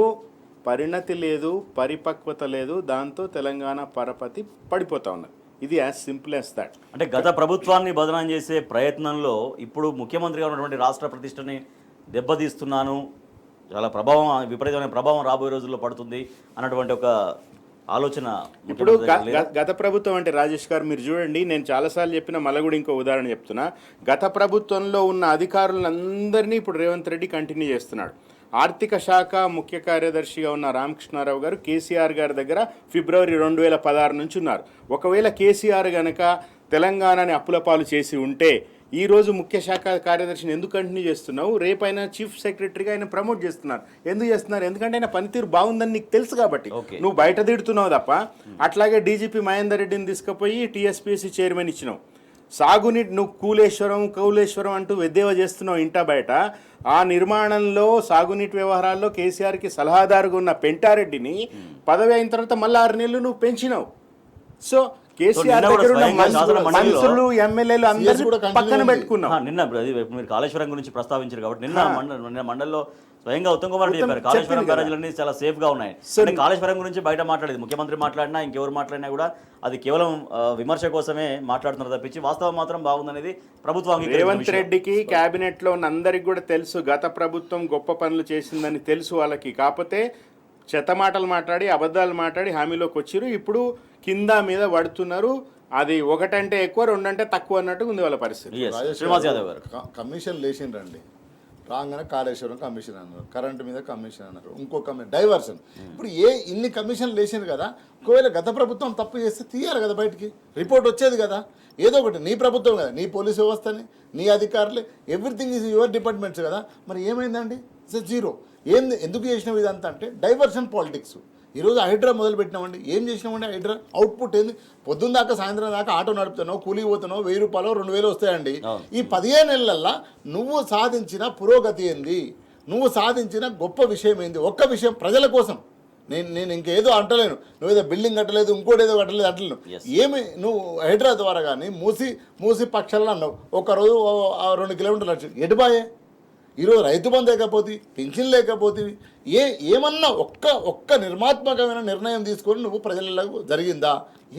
పరిణతి లేదు, పరిపక్వత లేదు, దాంతో తెలంగాణ పరపతి పడిపోతా ఉన్నది. ఇది యాజ్ సింపుల్ యాజ్ దాట్. అంటే గత ప్రభుత్వాన్ని బదనాం చేసే ప్రయత్నంలో ఇప్పుడు ముఖ్యమంత్రిగా ఉన్నటువంటి రాష్ట్ర ప్రతిష్టని దెబ్బతీస్తున్నాను, చాలా విపరీతమైన ప్రభావం రాబోయే రోజుల్లో పడుతుంది అన్నటువంటి ఒక ఆలోచన ఇప్పుడు గత ప్రభుత్వం అంటే రాజేష్ గారు మీరు చూడండి, నేను చాలాసార్లు చెప్పిన మళ్ళీ కూడా ఇంకో ఉదాహరణ చెప్తున్నా. గత ప్రభుత్వంలో ఉన్న అధికారులందరినీ ఇప్పుడు రేవంత్ రెడ్డి కంటిన్యూ చేస్తున్నాడు. ఆర్థిక శాఖ ముఖ్య కార్యదర్శిగా ఉన్న రామకృష్ణారావు గారు కేసీఆర్ గారి దగ్గర ఫిబ్రవరి 2016 నుంచి ఉన్నారు. ఒకవేళ కేసీఆర్ గనక తెలంగాణని అప్పుల పాలు చేసి ఉంటే ఈరోజు ముఖ్య శాఖ కార్యదర్శిని ఎందుకు కంటిన్యూ చేస్తున్నావు? రేపు ఆయన చీఫ్ సెక్రటరీగా ఆయన ప్రమోట్ చేస్తున్నారు. ఎందుకు చేస్తున్నారు? ఎందుకంటే ఆయన పనితీరు బాగుందని నీకు తెలుసు కాబట్టి. నువ్వు బయట తిడుతున్నావు తప్ప. అట్లాగే డీజీపీ మహేందర్ రెడ్డిని తీసుకుపోయి టీఎస్పీఎస్సీ చైర్మన్ ఇచ్చినావు. సాగునీటి నువ్వు కౌలేశ్వరం అంటూ ఎద్దేవా చేస్తున్నావు ఇంటా బయట. ఆ నిర్మాణంలో సాగునీటి వ్యవహారాల్లో కేసీఆర్కి సలహాదారుగా ఉన్న పెంటారెడ్డిని పదవి అయిన తర్వాత మళ్ళీ 6 నెలలు నువ్వు పెంచినావు. సో కేసీఆర్ దగ్గర ఉన్న మంత్రులు, ఎమ్మెల్యేలు అందరూ పక్కన పెట్టుకున్నాం. నిన్న మీరు కాళేశ్వరం గురించి ప్రస్తావించారు కాబట్టి నిన్న మండలిలో స్వయంగా ఉత్తమ్ కుమార్ రెడ్డి చెప్పారు కాళేశ్వరం బ్యారేజీలన్నీ చాలా సేఫ్ గా ఉన్నాయి. కాళేశ్వరం గురించి బయట మాట్లాడేది ముఖ్యమంత్రి మాట్లాడినా ఇంకెవరు మాట్లాడినా కూడా అది కేవలం విమర్శ కోసమే మాట్లాడుతున్నారు తప్పించి వాస్తవం మాత్రం బాగుందనేది ప్రభుత్వం. రేవంత్ రెడ్డికి క్యాబినెట్ లో ఉన్న అందరికి కూడా తెలుసు, గత ప్రభుత్వం గొప్ప పనులు చేసిందని తెలుసు వాళ్ళకి. కాకపోతే చెత్తమాటలు మాట్లాడి, అబద్ధాలు మాట్లాడి హామీలోకి వచ్చిరు. ఇప్పుడు కింద మీద పడుతున్నారు. అది 1 అంటే ఎక్కువ, 2 అంటే తక్కువ అన్నట్టు ఉంది వాళ్ళ పరిస్థితి. శ్రీనివాస్ యాదవ్ గారు కమిషన్ లేచిండ్రండి, రాగానే కాళేశ్వరం కమిషన్ అన్నారు, కరెంటు మీద కమిషన్ అన్నారు, ఇంకో డైవర్షన్. ఇప్పుడు ఇన్ని కమిషన్లు వేసింది కదా, ఒకవేళ గత ప్రభుత్వం తప్పు చేస్తే తీయాలి కదా, బయటికి రిపోర్ట్ వచ్చేది కదా. ఏదో ఒకటి నీ ప్రభుత్వం కదా, నీ పోలీస్ వ్యవస్థని, నీ అధికారులే, ఎవ్రీథింగ్ ఈజ్ యువర్ డిపార్ట్మెంట్స్ కదా. మరి ఏమైందండి? జీరో. ఎందుకు చేసినావు ఇదంతా అంటే డైవర్షన్ పాలిటిక్స్. ఈరోజు హైడ్రా మొదలు పెట్టినామండి. ఏం చేసినామండి? హైడ్రా అవుట్పుట్ ఏంది? పొద్దున్న దాకా సాయంత్రం దాకా ఆటో నడుపుతున్నావు, కూలికి పోతున్నావు, 1000 రూపాయలు 2000 వస్తాయండి. ఈ 15 నెలల్లో నువ్వు సాధించిన పురోగతి ఏంది? నువ్వు సాధించిన గొప్ప విషయం ఏంది? ఒక్క విషయం ప్రజల కోసం. నేను ఇంకేదో అంటలేను, నువ్వేదో బిల్డింగ్ కట్టలేదు, ఇంకోటి ఏదో కట్టలేదు అంటలేను. ఏమి నువ్వు హైడ్రా ద్వారా కానీ మూసి పక్షాలను అన్నావు, ఒక్కరోజు 2 కిలోమీటర్లు వచ్చి ఎటుబాయే. ఈరోజు రైతు బంధు లేకపోతే, పింఛన్ లేకపోతే, ఏమన్నా ఒక్క నిర్మాత్మకమైన నిర్ణయం తీసుకొని నువ్వు ప్రజలకు జరిగిందా?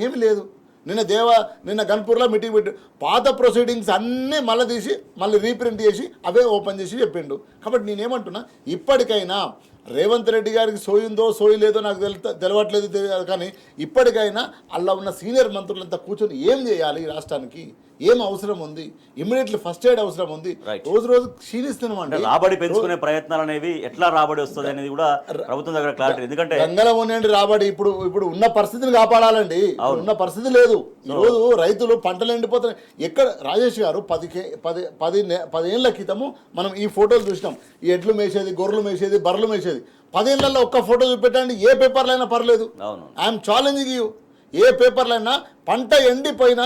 ఏమి లేదు. నిన్న గన్పూర్లో మీటింగ్ పెట్టి పాత ప్రొసీడింగ్స్ అన్నీ మళ్ళీ తీసి మళ్ళీ రీప్రింట్ చేసి అవే ఓపెన్ చేసి చెప్పిండు. కాబట్టి నేనేమంటున్నా, ఇప్పటికైనా రేవంత్ రెడ్డి గారికి సోయిందో సోయలేదో నాకు తెలవట్లేదు కానీ ఇప్పటికైనా అలా ఉన్న సీనియర్ మంత్రులంతా కూర్చొని ఏం చేయాలి ఈ రాష్ట్రానికి, ఏం అవసరం ఉంది, ఇమ్మీడియట్లీ ఫస్ట్ ఎయిడ్ అవసరం ఉంది, రోజు రోజు క్షీణిస్తున్నామండి. రాబడి పెంచుకునే ప్రయత్నాలు అనేవి ఎట్లా రాబడి వస్తుంది అనేది కూడా ప్రభుత్వం దగ్గర క్లారిటీ, ఎందుకంటే గంగలం ఉండండి రాబడి ఇప్పుడు ఉన్న పరిస్థితిని కాపాడాలండి. ఉన్న పరిస్థితి లేదు. ఈరోజు రైతులు పంటలు ఎండిపోతున్నాయి. ఎక్కడ రాజేష్ గారు 10 ఏళ్ల క్రితము మనం ఈ ఫోటోలు చూసినాం. ఈ ఎడ్లు మేసేది, గొర్రెలు మేసేది, బర్రెలు మేసేది. 10 ఏళ్లలో ఒక్క ఫోటో చూపెట్టండి, ఏ పేపర్లో అయినా పర్లేదు. I'm challenging you. ఏ పేపర్లో అయినా పంట ఎండిపోయినా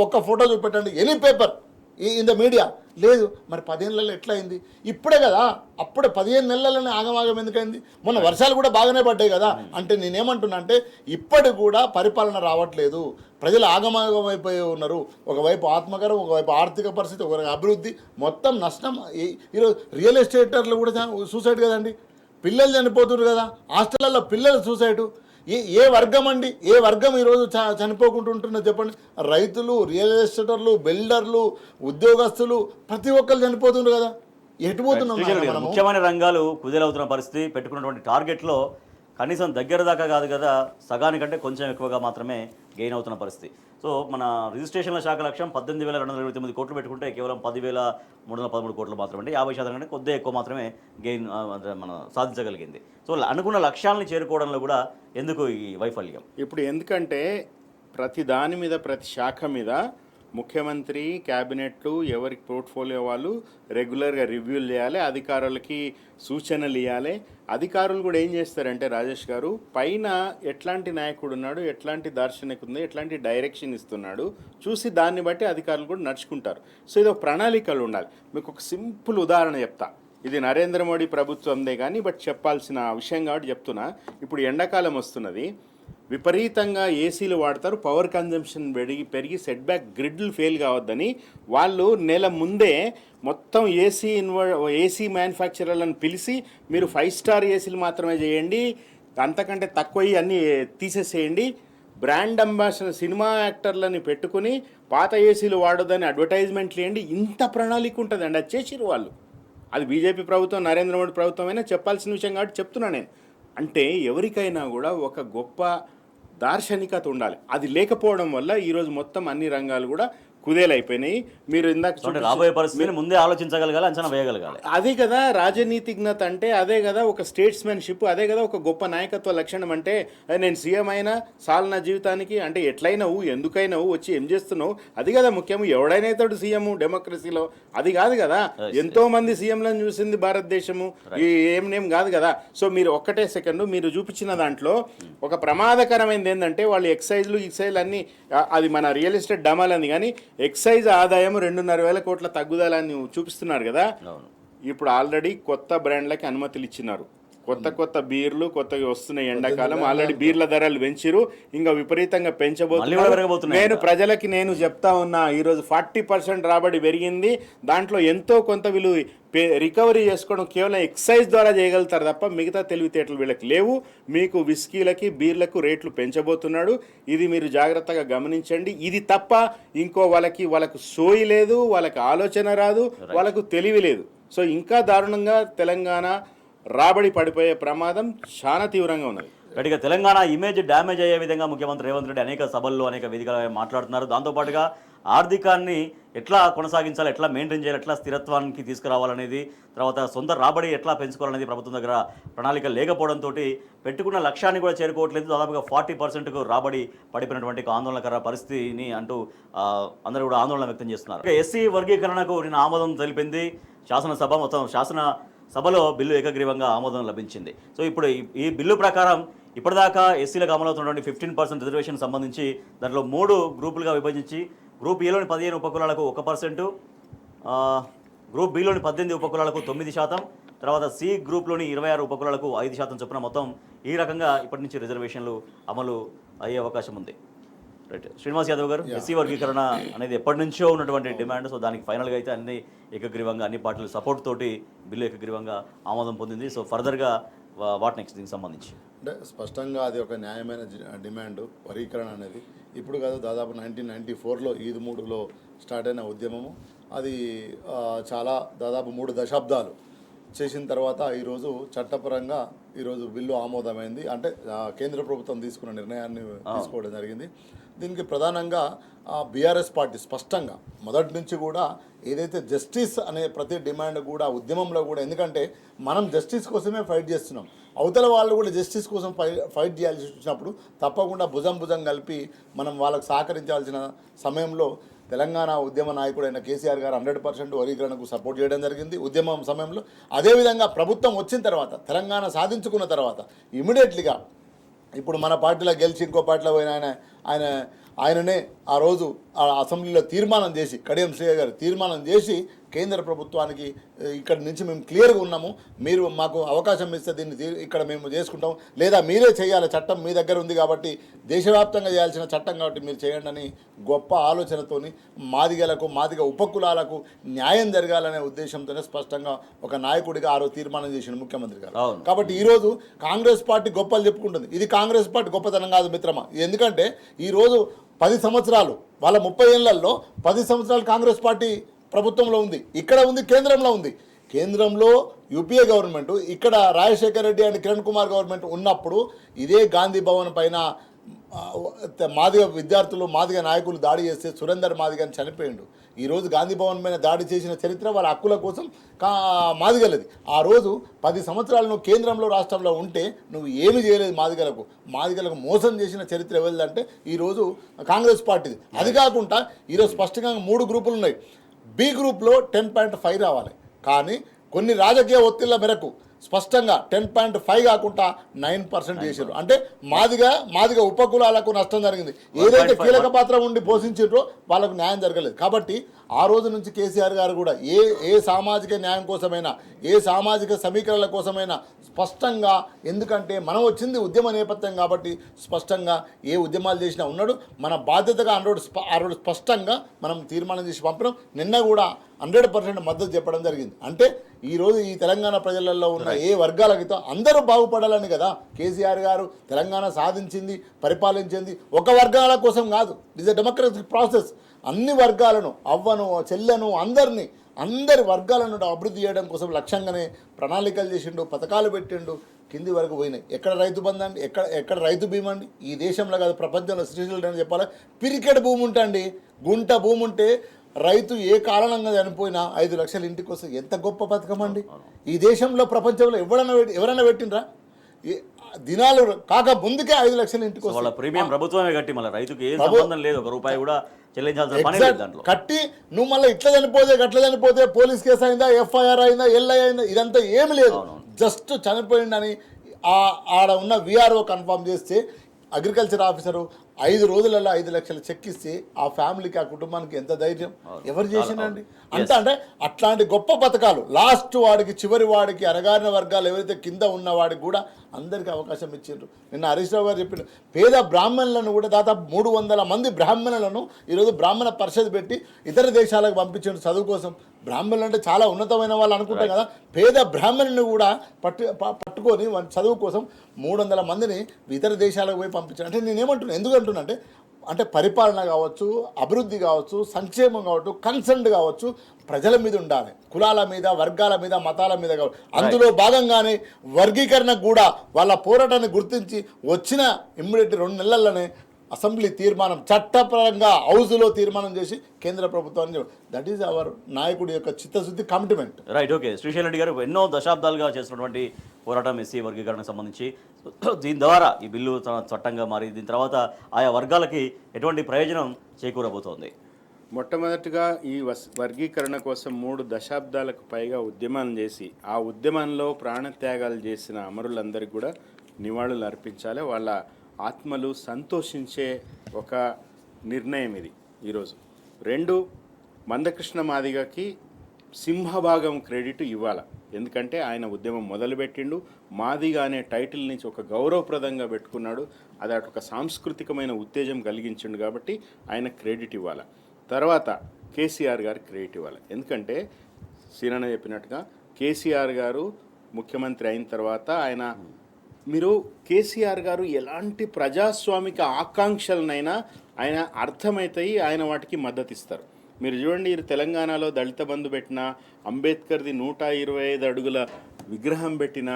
ఒక్క ఫోటో చూపెట్టండి, any paper in the media. లేదు. మరి 10 ఏళ్లలో ఎట్లా అయింది? ఇప్పుడే కదా, అప్పుడే 15 నెలలనే ఆగమాగం ఎందుకైంది? మొన్న వర్షాలు కూడా బాగానే పడ్డాయి కదా. అంటే నేనేమంటున్నా అంటే ఇప్పటికి కూడా పరిపాలన రావట్లేదు, ప్రజలు ఆగమాగం అయిపోయి ఉన్నారు. ఒకవైపు ఆత్మగౌరవం, ఒకవైపు ఆర్థిక పరిస్థితి, ఒకవైపు అభివృద్ధి, మొత్తం నష్టం. ఈరోజు రియల్ ఎస్టేటర్లు కూడా సూసైడ్ కదండి, పిల్లలు చనిపోతున్నారు కదా, హాస్టల్లో పిల్లలు సూసైడు. ఏ వర్గం అండి, ఏ వర్గం ఈరోజు చనిపోకుంటుంటున్నారు చెప్పండి? రైతులు, రియల్ ఎస్టేటర్లు, బిల్డర్లు, ఉద్యోగస్తులు, ప్రతి ఒక్కరు చనిపోతున్నారు కదా. ఎటు పోతున్నాం? ముఖ్యమైన రంగాలు కుదేలవుతున్న పరిస్థితి, పెట్టుకున్నటువంటి టార్గెట్లో కనీసం దగ్గర దాకా కాదు కదా, సగానికంటే కొంచెం ఎక్కువగా మాత్రమే గెయిన్ అవుతున్న పరిస్థితి. సో మన రిజిస్ట్రేషన్ల శాఖ లక్ష్యం 18,229 కోట్లు పెట్టుకుంటే కేవలం 10,313 కోట్లు మాత్రమే, 50% కంటే కొద్దిగా ఎక్కువ మాత్రమే గెయిన్ మనం సాధించగలిగింది. సో అనుకున్న లక్ష్యాలను చేరుకోవడంలో కూడా ఎందుకు ఈ వైఫల్యం? ఇప్పుడు ఎందుకంటే ప్రతి దాని మీద, ప్రతి శాఖ మీద ముఖ్యమంత్రి, క్యాబినెట్లు, ఎవరికి పోర్ట్ఫోలియో వాళ్ళు రెగ్యులర్గా రివ్యూలు చేయాలి, అధికారులకి సూచనలు ఇవ్వాలి. అధికారులు కూడా ఏం చేస్తారంటే రాజేష్ గారు, పైన ఎట్లాంటి నాయకుడు ఉన్నాడు, ఎట్లాంటి దార్శనికుడు ఉంది, ఎట్లాంటి డైరెక్షన్ ఇస్తున్నాడు చూసి దాన్ని బట్టి అధికారులు కూడా నడుచుకుంటారు. సో ఇది ఒక ప్రణాళికలు ఉండాలి. మీకు ఒక సింపుల్ ఉదాహరణ చెప్తా. ఇది నరేంద్ర మోడీ ప్రభుత్వందే కానీ బట్ చెప్పాల్సిన విషయం కాబట్టి చెప్తున్నా. ఇప్పుడు ఎండాకాలం వస్తున్నది, విపరీతంగా ఏసీలు వాడతారు, పవర్ కన్జంప్షన్ పెరిగి సెట్ బ్యాక్ గ్రిడ్లు ఫెయిల్ కావద్దని వాళ్ళు నెల ముందే మొత్తం ఏసీ మ్యానుఫ్యాక్చరర్లను పిలిచి మీరు 5 స్టార్ ఏసీలు మాత్రమే చేయండి, అంతకంటే తక్కువ అన్నీ తీసేసేయండి, బ్రాండ్ అంబాసిడర్ సినిమా యాక్టర్లని పెట్టుకుని పాత ఏసీలు వాడొద్దని అడ్వర్టైజ్మెంట్లు వేయండి. ఇంత ప్రణాళిక ఉంటుందండి. అది చేసిరు వాళ్ళు. అది బీజేపీ ప్రభుత్వం, నరేంద్ర మోడీ ప్రభుత్వం అయినా చెప్పాల్సిన విషయం కాబట్టి చెప్తున్నా నేను. అంటే ఎవరికైనా కూడా ఒక గొప్ప దార్శనికత ఉండాలి. అది లేకపోవడం వల్ల ఈరోజు మొత్తం అన్ని రంగాలు కూడా కుదేలైపోయినాయి. మీరు ఇందాక రాబోయే పరిస్థితిని ముందే ఆలోచించగలగాలి, అంచనా వేయగలగాలి. అదే కదా రాజనీతిజ్ఞత అంటే, అదే కదా ఒక స్టేట్స్మెన్షిప్, అదే కదా ఒక గొప్ప నాయకత్వ లక్షణం అంటే. నేను సీఎం అయినా సాల్ నా జీవితానికి అంటే ఎట్లయినావు, ఎందుకైనావు, వచ్చి ఏం చేస్తున్నావు, అది కదా ముఖ్యం. ఎవడైనా అవుతాడు సీఎం డెమోక్రసీలో, అది కాదు కదా. ఎంతో మంది సీఎంలను చూసింది భారతదేశము, ఏం కాదు కదా. సో మీరు ఒక్కటే సెకండ్ మీరు చూపించిన దాంట్లో ఒక ప్రమాదకరమైనది ఏంటంటే వాళ్ళు ఎక్సైజ్లు అన్నీ, అది మన రియల్ ఎస్టేట్ డమాలని కానీ ఎక్సైజ్ ఆదాయం 2,500 కోట్ల తగ్గుదలని చూపిస్తున్నారు కదా. ఇప్పుడు ఆల్రెడీ కొత్త బ్రాండ్లకి అనుమతులు ఇచ్చినారు. కొత్త బీర్లు కొత్తగా వస్తున్నాయి. ఎండాకాలం ఆల్రెడీ బీర్ల ధరలు పెంచిరు, ఇంకా విపరీతంగా పెంచబోతున్నారు. నేను ప్రజలకి చెప్తా ఉన్నా, ఈరోజు 40% రాబడి పెరిగింది. దాంట్లో ఎంతో కొంత వీళ్ళు రికవరీ చేసుకోవడం కేవలం ఎక్సైజ్ ద్వారా చేయగలుగుతారు తప్ప మిగతా తెలివితేటలు వీళ్ళకి లేవు. మీకు విస్కీలకి, బీర్లకు రేట్లు పెంచబోతున్నాడు. ఇది మీరు జాగ్రత్తగా గమనించండి. ఇది తప్ప ఇంకో వాళ్ళకు సోయి లేదు, వాళ్ళకి ఆలోచన రాదు, వాళ్ళకు తెలివి లేదు. సో ఇంకా దారుణంగా తెలంగాణ రాబడి పడిపోయే ప్రమాదం చాలా తీవ్రంగా ఉన్నది. గట్టిగా తెలంగాణ ఇమేజ్ డ్యామేజ్ అయ్యే విధంగా ముఖ్యమంత్రి రేవంత్ రెడ్డి అనేక సభల్లో, అనేక వేదికలు మాట్లాడుతున్నారు. దాంతోపాటుగా ఆర్థికాన్ని ఎట్లా కొనసాగించాలి, ఎట్లా మెయింటైన్ చేయాలి, ఎట్లా స్థిరత్వానికి తీసుకురావాలనేది, తర్వాత సొంత రాబడి ఎట్లా పెంచుకోవాలనేది ప్రభుత్వం దగ్గర ప్రణాళిక లేకపోవడంతో పెట్టుకున్న లక్ష్యాన్ని కూడా చేరుకోవట్లేదు. దాదాపుగా 40%కు రాబడి పడిపోయినటువంటి ఆందోళనకర పరిస్థితిని అంటూ అందరూ కూడా ఆందోళన వ్యక్తం చేస్తున్నారు. ఎస్సీ వర్గీకరణకు నిన్న ఆమోదం తెలిపింది శాసనసభ. మొత్తం శాసనసభలో బిల్లు ఏకగ్రీవంగా ఆమోదం లభించింది. సో ఇప్పుడు ఈ బిల్లు ప్రకారం ఇప్పటిదాకా ఎస్సీలకు అమలవుతున్నటువంటి 15% రిజర్వేషన్ సంబంధించి దాంట్లో 3 గ్రూపులుగా విభజించి గ్రూప్ ఏలోని 15 ఉపకులాలకు 1%, గ్రూప్ బిలోని 18 ఉపకులాలకు 9%, తర్వాత సి గ్రూప్లోని 26 ఉపకులాలకు 5% చొప్పున మొత్తం ఈ రకంగా ఇప్పటి నుంచి రిజర్వేషన్లు అమలు అయ్యే అవకాశం ఉంది. రైట్, శ్రీనివాస్ యాదవ్ గారు, ఎస్సీ వర్గీకరణ అనేది ఎప్పటి నుంచో ఉన్నటువంటి డిమాండ్. సో దానికి ఫైనల్గా అయితే అన్ని ఏకగ్రీవంగా, అన్ని పార్టీల సపోర్ట్ తోటి బిల్లు ఏకగ్రీవంగా ఆమోదం పొందింది. సో ఫర్దర్గా వాట్ నెక్స్ట్ దీనికి సంబంధించి? అంటే స్పష్టంగా అది ఒక న్యాయమైన డిమాండ్ వర్గీకరణ అనేది. ఇప్పుడు కాదు, దాదాపు 1994లో ఈద్ 3లో స్టార్ట్ అయిన ఉద్యమము. అది చాలా దాదాపు 3 దశాబ్దాలు చేసిన తర్వాత ఈరోజు చట్టపరంగా ఈరోజు బిల్లు ఆమోదమైంది. అంటే కేంద్ర ప్రభుత్వం తీసుకున్న నిర్ణయాన్ని తీసుకోవడం జరిగింది. దీనికి ప్రధానంగా బీఆర్ఎస్ పార్టీ స్పష్టంగా మొదటి నుంచి కూడా ఏదైతే జస్టిస్ అనే ప్రతి డిమాండ్ కూడా ఉద్యమంలో కూడా, ఎందుకంటే మనం జస్టిస్ కోసమే ఫైట్ చేస్తున్నాం, అవతల వాళ్ళు కూడా జస్టిస్ కోసం ఫైట్ చేయాల్సి వచ్చినప్పుడు తప్పకుండా భుజం కలిపి మనం వాళ్ళకు సహకరించాల్సిన సమయంలో తెలంగాణ ఉద్యమ నాయకుడైన కేసీఆర్ గారు 100% వర్గీకరణకు సపోర్ట్ చేయడం జరిగింది ఉద్యమం సమయంలో. అదేవిధంగా ప్రభుత్వం వచ్చిన తర్వాత, తెలంగాణ సాధించుకున్న తర్వాత ఇమీడియట్లీగా ఇప్పుడు మన పార్టీలో గెలిచి ఇంకో పార్టీలో పోయిన ఆయననే ఆ రోజు ఆ అసెంబ్లీలో తీర్మానం చేసి, కడియం శ్రీయ్య గారు తీర్మానం చేసి కేంద్ర ప్రభుత్వానికి ఇక్కడ నుంచి మేము క్లియర్గా ఉన్నాము, మీరు మాకు అవకాశం ఇస్తే దీన్ని ఇక్కడ మేము చేసుకుంటాం, లేదా మీరే చేయాలి, చట్టం మీ దగ్గర ఉంది కాబట్టి దేశవ్యాప్తంగా చేయాల్సిన చట్టం కాబట్టి మీరు చేయండి అని గొప్ప ఆలోచనతోని మాదిగలకు, మాదిగ ఉపకులాలకు న్యాయం జరగాలనే ఉద్దేశంతోనే స్పష్టంగా ఒక నాయకుడిగా ఆ రోజు తీర్మానం చేసిన ముఖ్యమంత్రి గారు. కాబట్టి ఈరోజు కాంగ్రెస్ పార్టీ గొప్పలు చెప్పుకుంటుంది. ఇది కాంగ్రెస్ పార్టీ గొప్పతనం కాదు మిత్రమా. ఎందుకంటే ఈరోజు 10 సంవత్సరాలు, వాళ్ళ 30 ఏళ్లలో 10 సంవత్సరాలు కాంగ్రెస్ పార్టీ ప్రభుత్వంలో ఉంది, ఇక్కడ ఉంది, కేంద్రంలో ఉంది. కేంద్రంలో యూపీఏ గవర్నమెంట్, ఇక్కడ రాజశేఖర రెడ్డి అండ్ కిరణ్ కుమార్ గవర్నమెంట్ ఉన్నప్పుడు ఇదే గాంధీ భవన్ పైన మాదిగ విద్యార్థులు, మాదిగ నాయకులు దాడి చేస్తే సురేందర్ మాదిగని చనిపోయిండు. ఈరోజు గాంధీ భవన్ పైన దాడి చేసిన చరిత్ర వాళ్ళ హక్కుల కోసం మాదిగలది. ఆ రోజు 10 సంవత్సరాలు నువ్వు కేంద్రంలో, రాష్ట్రంలో ఉంటే నువ్వు ఏమి చేయలేదు మాదిగలకు మోసం చేసిన చరిత్ర ఎవరిదంటే ఈరోజు కాంగ్రెస్ పార్టీది. అది కాకుండా ఈరోజు స్పష్టంగా 3 గ్రూపులు ఉన్నాయి. బి గ్రూప్లో 10.5 రావాలి, కానీ కొన్ని రాజకీయ ఒత్తిళ్ల మేరకు స్పష్టంగా 10.5 కాకుండా 9% చేశారు. అంటే మాదిగ ఉపకులాలకు నష్టం జరిగింది. ఏదైతే కీలక పాత్ర ఉండి పోషించారో వాళ్ళకు న్యాయం జరగలేదు. కాబట్టి ఆ రోజు నుంచి కేసీఆర్ గారు కూడా ఏ సామాజిక న్యాయం కోసమైనా, ఏ సామాజిక సమీకరణల కోసమైనా స్పష్టంగా, ఎందుకంటే మనం వచ్చింది ఉద్యమ నేపథ్యం కాబట్టి స్పష్టంగా ఏ ఉద్యమాలు చేసినా ఉన్నాడు. మన బాధ్యతగా ఆ రోజు స్పష్టంగా మనం తీర్మానం చేసి పంపడం, నిన్న కూడా 100% మద్దతు చెప్పడం జరిగింది. అంటే ఈరోజు ఈ తెలంగాణ ప్రజలలో ఉన్న ఏ వర్గాలకి అందరూ బాగుపడాలని కదా కేసీఆర్ గారు తెలంగాణ సాధించింది, పరిపాలించింది. ఒక వర్గాల కోసం కాదు, it is a democratic process. అన్ని వర్గాలను, అవ్వను, చెల్లెను, అందరి వర్గాలను అభివృద్ధి చేయడం కోసం లక్ష్యంగానే ప్రణాళికలు చేసిండు, పథకాలు పెట్టిండు, కింది వరకు పోయినాయి. ఎక్కడ రైతు బంధు అండి, ఎక్కడ రైతు బీమా అండి? ఈ దేశంలో కాదు, ప్రపంచంలో శ్రీశైలం అని చెప్పాలి. పిరికెడ్ భూమి ఉంటండి, గుంట భూమి ఉంటే రైతు ఏ కారణంగా చనిపోయినా 5 లక్షలు ఇంటికి వస్తే ఎంత గొప్ప పథకం అండి. ఈ దేశంలో, ప్రపంచంలో ఎవరైనా పెట్టినరా? దినాలు కాక ముందుకే 5 లక్షల ఇంటికి వస్తే ప్రీమియం ప్రభుత్వమే కట్టి మళ్ళీ రైతుకి ఏ సంబంధం లేదు, 1 రూపాయి కూడా చెల్లించాల్సిన పని లేదు దాంట్లో. కట్టి నువ్వు మళ్ళీ ఇట్లా చనిపోతే పోలీస్ కేసు అయిందా, ఎఫ్ఐఆర్ అయిందా, ఎల్ఐ అయిందా, ఇదంతా ఏమి లేదు. జస్ట్ చనిపోయిందని ఆడ ఉన్న విఆర్ఓ కన్ఫర్మ్ చేస్తే అగ్రికల్చర్ ఆఫీసరు 5 రోజులలో 5 లక్షలు చెక్ ఇస్తే ఆ ఫ్యామిలీకి, ఆ కుటుంబానికి ఎంత ధైర్యం ఎవరు చేసినండి? అంటే అట్లాంటి గొప్ప పథకాలు లాస్ట్ వాడికి, చివరి వాడికి, అణగారిన వర్గాలు ఎవరైతే కింద ఉన్న వాడికి కూడా అందరికీ అవకాశం ఇచ్చిండ్రు. నిన్న హరీష్ రావు గారు చెప్పిన పేద బ్రాహ్మణులను కూడా దాదాపు 300 మంది బ్రాహ్మణులను ఈరోజు బ్రాహ్మణ పరిషత్ పెట్టి ఇతర దేశాలకు పంపించారు చదువు కోసం. బ్రాహ్మణులు అంటే చాలా ఉన్నతమైన వాళ్ళు అనుకుంటాం కదా, పేద బ్రాహ్మణుని కూడా పట్టుకొని చదువు కోసం 300 మందిని ఇతర దేశాలకు పోయి పంపించారు. అంటే నేనేమంటున్నాను, ఎందుకంటున్నా అంటే పరిపాలన కావచ్చు, అభివృద్ధి కావచ్చు, సంక్షేమం కావచ్చు, కన్సర్న్ కావచ్చు, ప్రజల మీద ఉండాలి. కులాల మీద, వర్గాల మీద, మతాల మీద కావచ్చు. అందులో భాగంగానే వర్గీకరణ కూడా వాళ్ళ పోరాటాన్ని గుర్తించి వచ్చిన ఇమ్మీడియట్ 2 నెలల్లోనే అసెంబ్లీ తీర్మానం, చట్టపరంగా హౌస్లో తీర్మానం చేసి కేంద్ర ప్రభుత్వాన్ని, దట్ ఈజ్ అవర్ నాయకుడి యొక్క చిత్తశుద్ధి, commitment. Right, okay. Srisailam Reddy గారు ఎన్నో దశాబ్దాలుగా చేసినటువంటి పోరాటం ఎస్సీ వర్గీకరణకు సంబంధించి, దీని ద్వారా ఈ బిల్లు చట్టంగా మారి దీని తర్వాత ఆయా వర్గాలకి ఎటువంటి ప్రయోజనం చేకూరబోతోంది? మొట్టమొదటిగా ఈ వర్గీకరణ కోసం 3 దశాబ్దాలకు పైగా ఉద్యమం చేసి, ఆ ఉద్యమంలో ప్రాణత్యాగాలు చేసిన అమరులందరికీ కూడా నివాళులు అర్పించాలి. వాళ్ళ ఆత్మలు సంతోషించే ఒక నిర్ణయం ఇది ఈరోజు. 2, మందకృష్ణ మాదిగకి సింహభాగం క్రెడిట్ ఇవ్వాలి. ఎందుకంటే ఆయన ఉద్యమం మొదలుపెట్టిండు, మాదిగ అనే టైటిల్ నుంచి ఒక గౌరవప్రదంగా పెట్టుకున్నాడు, అది ఒక సాంస్కృతికమైన ఉత్తేజం కలిగించిండు కాబట్టి ఆయన క్రెడిట్ ఇవ్వాలి. తర్వాత కేసీఆర్ గారు క్రెడిట్ ఇవ్వాలి. ఎందుకంటే సీనన్న చెప్పినట్టుగా కేసీఆర్ గారు ముఖ్యమంత్రి అయిన తర్వాత మీరు కేసీఆర్ గారు ఎలాంటి ప్రజాస్వామిక ఆకాంక్షలనైనా ఆయన అర్థమవుతాయి, ఆయన వాటికి మద్దతు ఇస్తారు. మీరు చూడండి, ఈ తెలంగాణలో దళిత బంధు పెట్టిన, అంబేద్కర్ది 125 అడుగుల విగ్రహం పెట్టిన,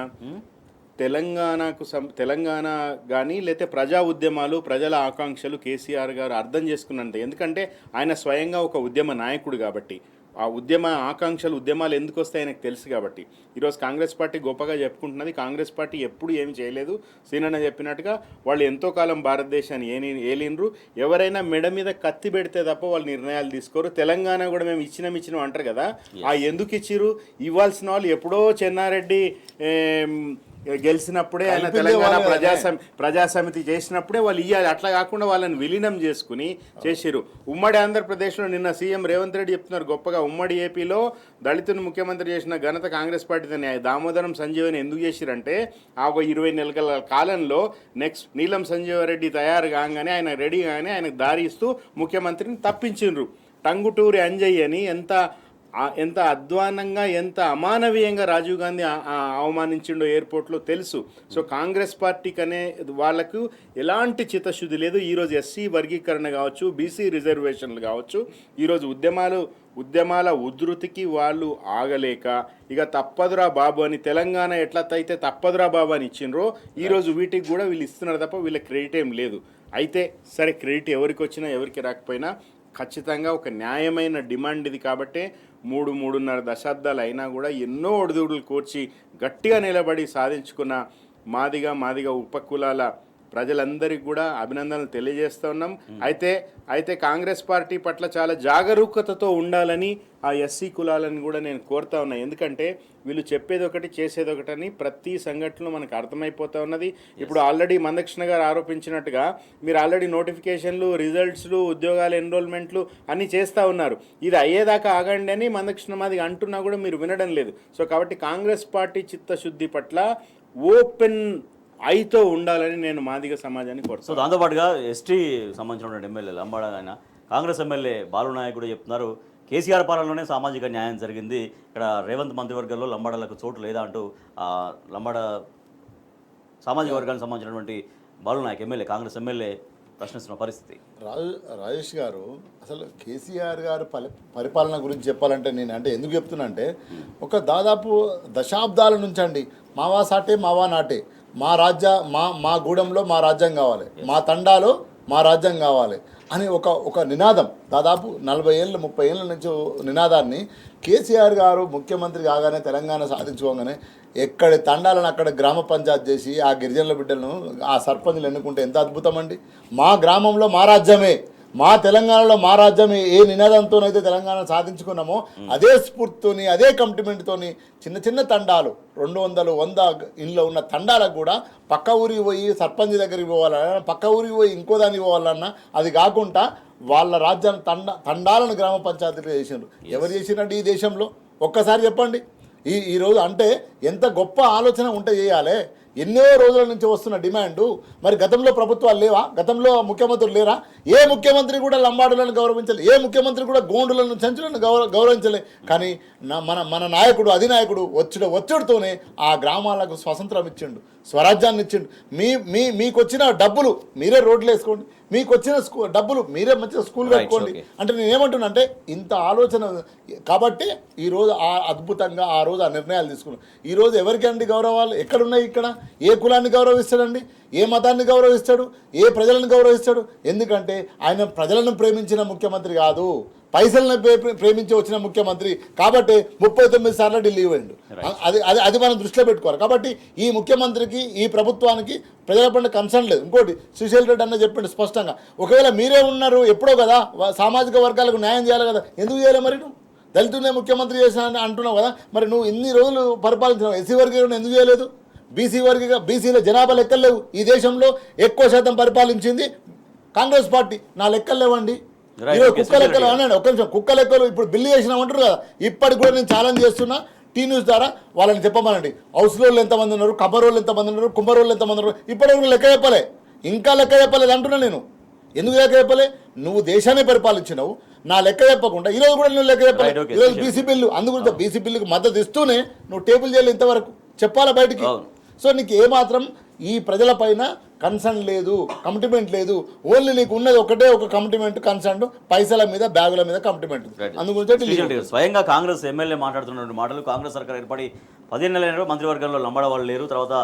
తెలంగాణ కానీ లేకపోతే ప్రజా ఉద్యమాలు, ప్రజల ఆకాంక్షలు కేసీఆర్ గారు అర్థం చేసుకున్నంతే. ఎందుకంటే ఆయన స్వయంగా ఒక ఉద్యమ నాయకుడు కాబట్టి, ఆ ఉద్యమ ఆకాంక్షలు, ఉద్యమాలు ఎందుకు వస్తాయి ఆయనకు తెలుసు కాబట్టి. ఈరోజు కాంగ్రెస్ పార్టీ గొప్పగా చెప్పుకుంటున్నది. కాంగ్రెస్ పార్టీ ఎప్పుడు ఏమి చేయలేదు. సీనన్న చెప్పినట్టుగా వాళ్ళు ఎంతో కాలం భారతదేశాన్ని ఏలినరు. ఎవరైనా మెడ మీద కత్తి పెడితే తప్ప వాళ్ళు నిర్ణయాలు తీసుకోరు. తెలంగాణ కూడా మేము ఇచ్చినాం అంటారు కదా, ఆ ఎందుకు ఇచ్చిరు? ఇవ్వాల్సిన వాళ్ళు ఎప్పుడో చెన్నారెడ్డి గెలిచినప్పుడే, ఆయన తెలంగాణ ప్రజాసమితి చేసినప్పుడే వాళ్ళు ఇవ్వాలి. అట్లా కాకుండా వాళ్ళని విలీనం చేసుకుని చేసిరు. ఉమ్మడి ఆంధ్రప్రదేశ్లో నిన్న సీఎం రేవంత్ రెడ్డి చెప్తున్నారు గొప్పగా, ఉమ్మడి ఏపీలో దళితుని ముఖ్యమంత్రి చేసిన ఘనత కాంగ్రెస్ పార్టీతోనే. దామోదరం సంజీవని ఎందుకు చేసిరంటే, ఆ 20 నెలల కాలంలో నెక్స్ట్ నీలం సంజీవరెడ్డి తయారు కాగానే, ఆయన రెడీ కాగానే ఆయనకు దారి ఇస్తూ ముఖ్యమంత్రిని తప్పించిండ్రు. టంగుటూరి అంజయ్యని ఎంత అధ్వానంగా, ఎంత అమానవీయంగా రాజీవ్ గాంధీ అవమానించిండో ఎయిర్పోర్ట్లో తెలుసు. సో కాంగ్రెస్ పార్టీకి అనే వాళ్ళకు ఎలాంటి చిత్తశుద్ధి లేదు. ఈరోజు ఎస్సీ వర్గీకరణ కావచ్చు, బీసీ రిజర్వేషన్లు కావచ్చు, ఈరోజు ఉద్యమాల ఉధృతికి వాళ్ళు ఆగలేక ఇక తప్పదురా బాబు అని, తెలంగాణ ఎట్లయితే తప్పదురా బాబు అని ఇచ్చిండ్రో ఈరోజు వీటికి కూడా వీళ్ళు ఇస్తున్నారు తప్ప వీళ్ళ క్రెడిట్ ఏం లేదు. అయితే సరే, క్రెడిట్ ఎవరికి వచ్చినా ఎవరికి రాకపోయినా ఖచ్చితంగా ఒక న్యాయమైన డిమాండ్ ఇది. కాబట్టే 3.5 దశాబ్దాలు అయినా కూడా ఎన్నో ఒడిదుడులు కోర్చి గట్టిగా నిలబడి సాధించుకున్న మాదిగ ఉపకులాల ప్రజలందరికీ కూడా అభినందనలు తెలియజేస్తూ ఉన్నాం. అయితే కాంగ్రెస్ పార్టీ పట్ల చాలా జాగరూకతతో ఉండాలని ఆ ఎస్సీ కులాలను కూడా నేను కోరుతా ఉన్నా. ఎందుకంటే వీళ్ళు చెప్పేది ఒకటి, చేసేది ఒకటని ప్రతి సంఘటనలో మనకు అర్థమైపోతూ ఉన్నది. ఇప్పుడు ఆల్రెడీ మందకృష్ణ గారు ఆరోపించినట్టుగా మీరు ఆల్రెడీ నోటిఫికేషన్లు, రిజల్ట్స్లు, ఉద్యోగాల ఎన్రోల్మెంట్లు అన్నీ చేస్తూ ఉన్నారు. ఇది అయ్యేదాకా ఆగండి అని మందకృష్ణ మాదిగా అంటున్నా కూడా మీరు వినడం లేదు. సో కాబట్టి కాంగ్రెస్ పార్టీ చిత్తశుద్ధి పట్ల ఓపెన్ ఐతో ఉండాలని నేను మాదిగ సమాజాన్ని కోరుతాను. సో దాంతోపాటుగా ఎస్టీ సంబంధించిన ఎమ్మెల్యేలు లంబాడ ఆయన కాంగ్రెస్ ఎమ్మెల్యే బాలు నాయక్ కూడా చెప్తున్నారు, కేసీఆర్ పాలనలోనే సామాజిక న్యాయం జరిగింది, ఇక్కడ రేవంత్ మంత్రివర్గంలో లంబాడలకు చోటు లేదా అంటూ లంబాడ సామాజిక వర్గానికి సంబంధించినటువంటి బాలు నాయక్ ఎమ్మెల్యే, కాంగ్రెస్ ఎమ్మెల్యే ప్రశ్నిస్తున్న పరిస్థితి. రాజేష్ గారు, అసలు కేసీఆర్ గారు పరిపాలన గురించి చెప్పాలంటే నేను ఎందుకు చెప్తున్నా అంటే, ఒక దాదాపు దశాబ్దాల నుంచి అండి మావా సాటే మావా నాటే, మా గూడెంలో మా రాజ్యం కావాలి, మా తండాలో మా రాజ్యం కావాలి అని ఒక నినాదం దాదాపు 40 ఏళ్ళు 30 ఏళ్ళ నుంచి నినాదాన్ని కేసీఆర్ గారు ముఖ్యమంత్రి కాగానే, తెలంగాణ సాధించుకోగానే ఎక్కడి తండాలను అక్కడ గ్రామ పంచాయతీ చేసి ఆ గిరిజనుల బిడ్డలను ఆ సర్పంచ్లు ఎన్నుకుంటే ఎంత అద్భుతం అండి. మా గ్రామంలో మా రాజ్యమే, మా తెలంగాణలో మా రాజ్యమే ఏ నినాదంతోనైతే తెలంగాణ సాధించుకున్నామో అదే స్ఫూర్తితోని, అదే కమిట్మెంట్తోని చిన్న తండాలు 200-100 ఇంట్లో ఉన్న తండాలకు కూడా పక్క ఊరికి పోయి సర్పంచ్ దగ్గరికి పోవాలన్నా, పక్క ఊరికి పోయి ఇంకో దానికి పోవాలన్నా అది కాకుండా వాళ్ళ రాజ్యాన్ని తండాలను గ్రామ పంచాయతీలు చేసినారు. ఎవరు చేసినట్టు ఈ దేశంలో ఒక్కసారి చెప్పండి. ఈరోజు అంటే ఎంత గొప్ప ఆలోచన ఉంటే చేయాలి. ఎన్నో రోజుల నుంచి వస్తున్న డిమాండు. మరి గతంలో ప్రభుత్వాలు లేవా? గతంలో ముఖ్యమంత్రులు లేరా? ఏ ముఖ్యమంత్రి కూడా లంబాడులను గౌరవించలే, ఏ ముఖ్యమంత్రి కూడా గోండులను చెంచులను గౌరవించలే. కానీ మన నాయకుడు, అధినాయకుడు వచ్చుడుతోనే ఆ గ్రామాలకు స్వతంత్రం ఇచ్చిండు, స్వరాజ్యాన్ని ఇచ్చిండు. మీకు వచ్చిన డబ్బులు మీరే రోడ్లు వేసుకోండి, మీకు వచ్చిన డబ్బులు మీరే మంచిగా స్కూల్ కట్టుకోండి అంటే నేనేమంటున్నా అంటే ఇంత ఆలోచన కాబట్టి ఈరోజు అద్భుతంగా ఆ రోజు ఆ నిర్ణయాలు తీసుకున్నాం. ఈరోజు ఎవరికండి గౌరవాలు ఎక్కడున్నాయి? ఇక్కడ ఏ కులాన్ని గౌరవిస్తాడండి? ఏ మతాన్ని గౌరవిస్తాడు? ఏ ప్రజలను గౌరవిస్తాడు? ఎందుకంటే ఆయన ప్రజలను ప్రేమించిన ముఖ్యమంత్రి కాదు, పైసలను ప్రేమించి వచ్చిన ముఖ్యమంత్రి. కాబట్టి 39 సార్లు ఢిల్లీ పోయిండు. అది మనం దృష్టిలో పెట్టుకోవాలి. కాబట్టి ఈ ముఖ్యమంత్రికి, ఈ ప్రభుత్వానికి ప్రజల పైన కన్సర్న్ లేదు. ఇంకోటి శ్రీశైల్ రెడ్డి అన్న చెప్పిండు స్పష్టంగా, ఒకవేళ మీరే ఉన్నారు ఎప్పుడో కదా సామాజిక వర్గాలకు న్యాయం చేయాలి కదా, ఎందుకు చేయాలి? మరి నువ్వు దళితులనే ముఖ్యమంత్రి చేసిన అంటున్నావు కదా, మరి నువ్వు ఇన్ని రోజులు పరిపాలించినావు, ఎస్సీ వర్గీకరణ ఎందుకు చేయలేదు? బీసీల జనాభా లెక్కలు లేవు. ఈ దేశంలో ఎక్కువ శాతం పరిపాలించింది కాంగ్రెస్ పార్టీ. నా లెక్కలు లేవండి. ఈరోజు కుక్క లెక్కలు అనండి, ఒక్క నిమిషం. కుక్క లెక్కలు ఇప్పుడు బిల్లు చేసినామంటారు కదా, ఇప్పటికి కూడా నేను ఛాలెంజ్ చేస్తున్నా టీ న్యూస్ ద్వారా వాళ్ళని చెప్పమనండి. హౌస్లోళ్ళు ఎంతమంది ఉన్నారు, కమ్మరోళ్ళు ఎంతమంది ఉన్నారు, కుమ్మరోళ్ళు ఎంతమంది ఉన్నారు, ఇప్పటివరకు లెక్క చెప్పలే, ఇంకా లెక్క చెప్పలేదు అంటున్నా నేను. ఎందుకు లెక్క చెప్పలే? నువ్వు దేశాన్ని పరిపాలించినావు, నా లెక్క చెప్పకుండా ఈరోజు కూడా నువ్వు లెక్క చెప్పలేదు. ఈరోజు బీసీ బిల్లు, అందుగురించి బీసీ బిల్లుకు మద్దతు ఇస్తూనే నువ్వు టేబుల్ చేయాలి, ఇంతవరకు చెప్పాలా బయటికి. సో నీకు ఏమాత్రం ఈ ప్రజలపైన కన్సర్న్ లేదు, కమిట్మెంట్ లేదు. ఓన్లీ నీకు ఉన్నది ఒకటే ఒక కమిట్మెంట్, కన్సర్న్ పైసల మీద, బ్యాగుల మీద కమిట్మెంట్. అందుగురించి స్వయంగా కాంగ్రెస్ ఎమ్మెల్యే మాట్లాడుతున్న మాటలు, కాంగ్రెస్ సర్కార్ ఏర్పడి 15 నెలల మంత్రివర్గంలో లంబడ వాళ్ళు లేరు. తర్వాత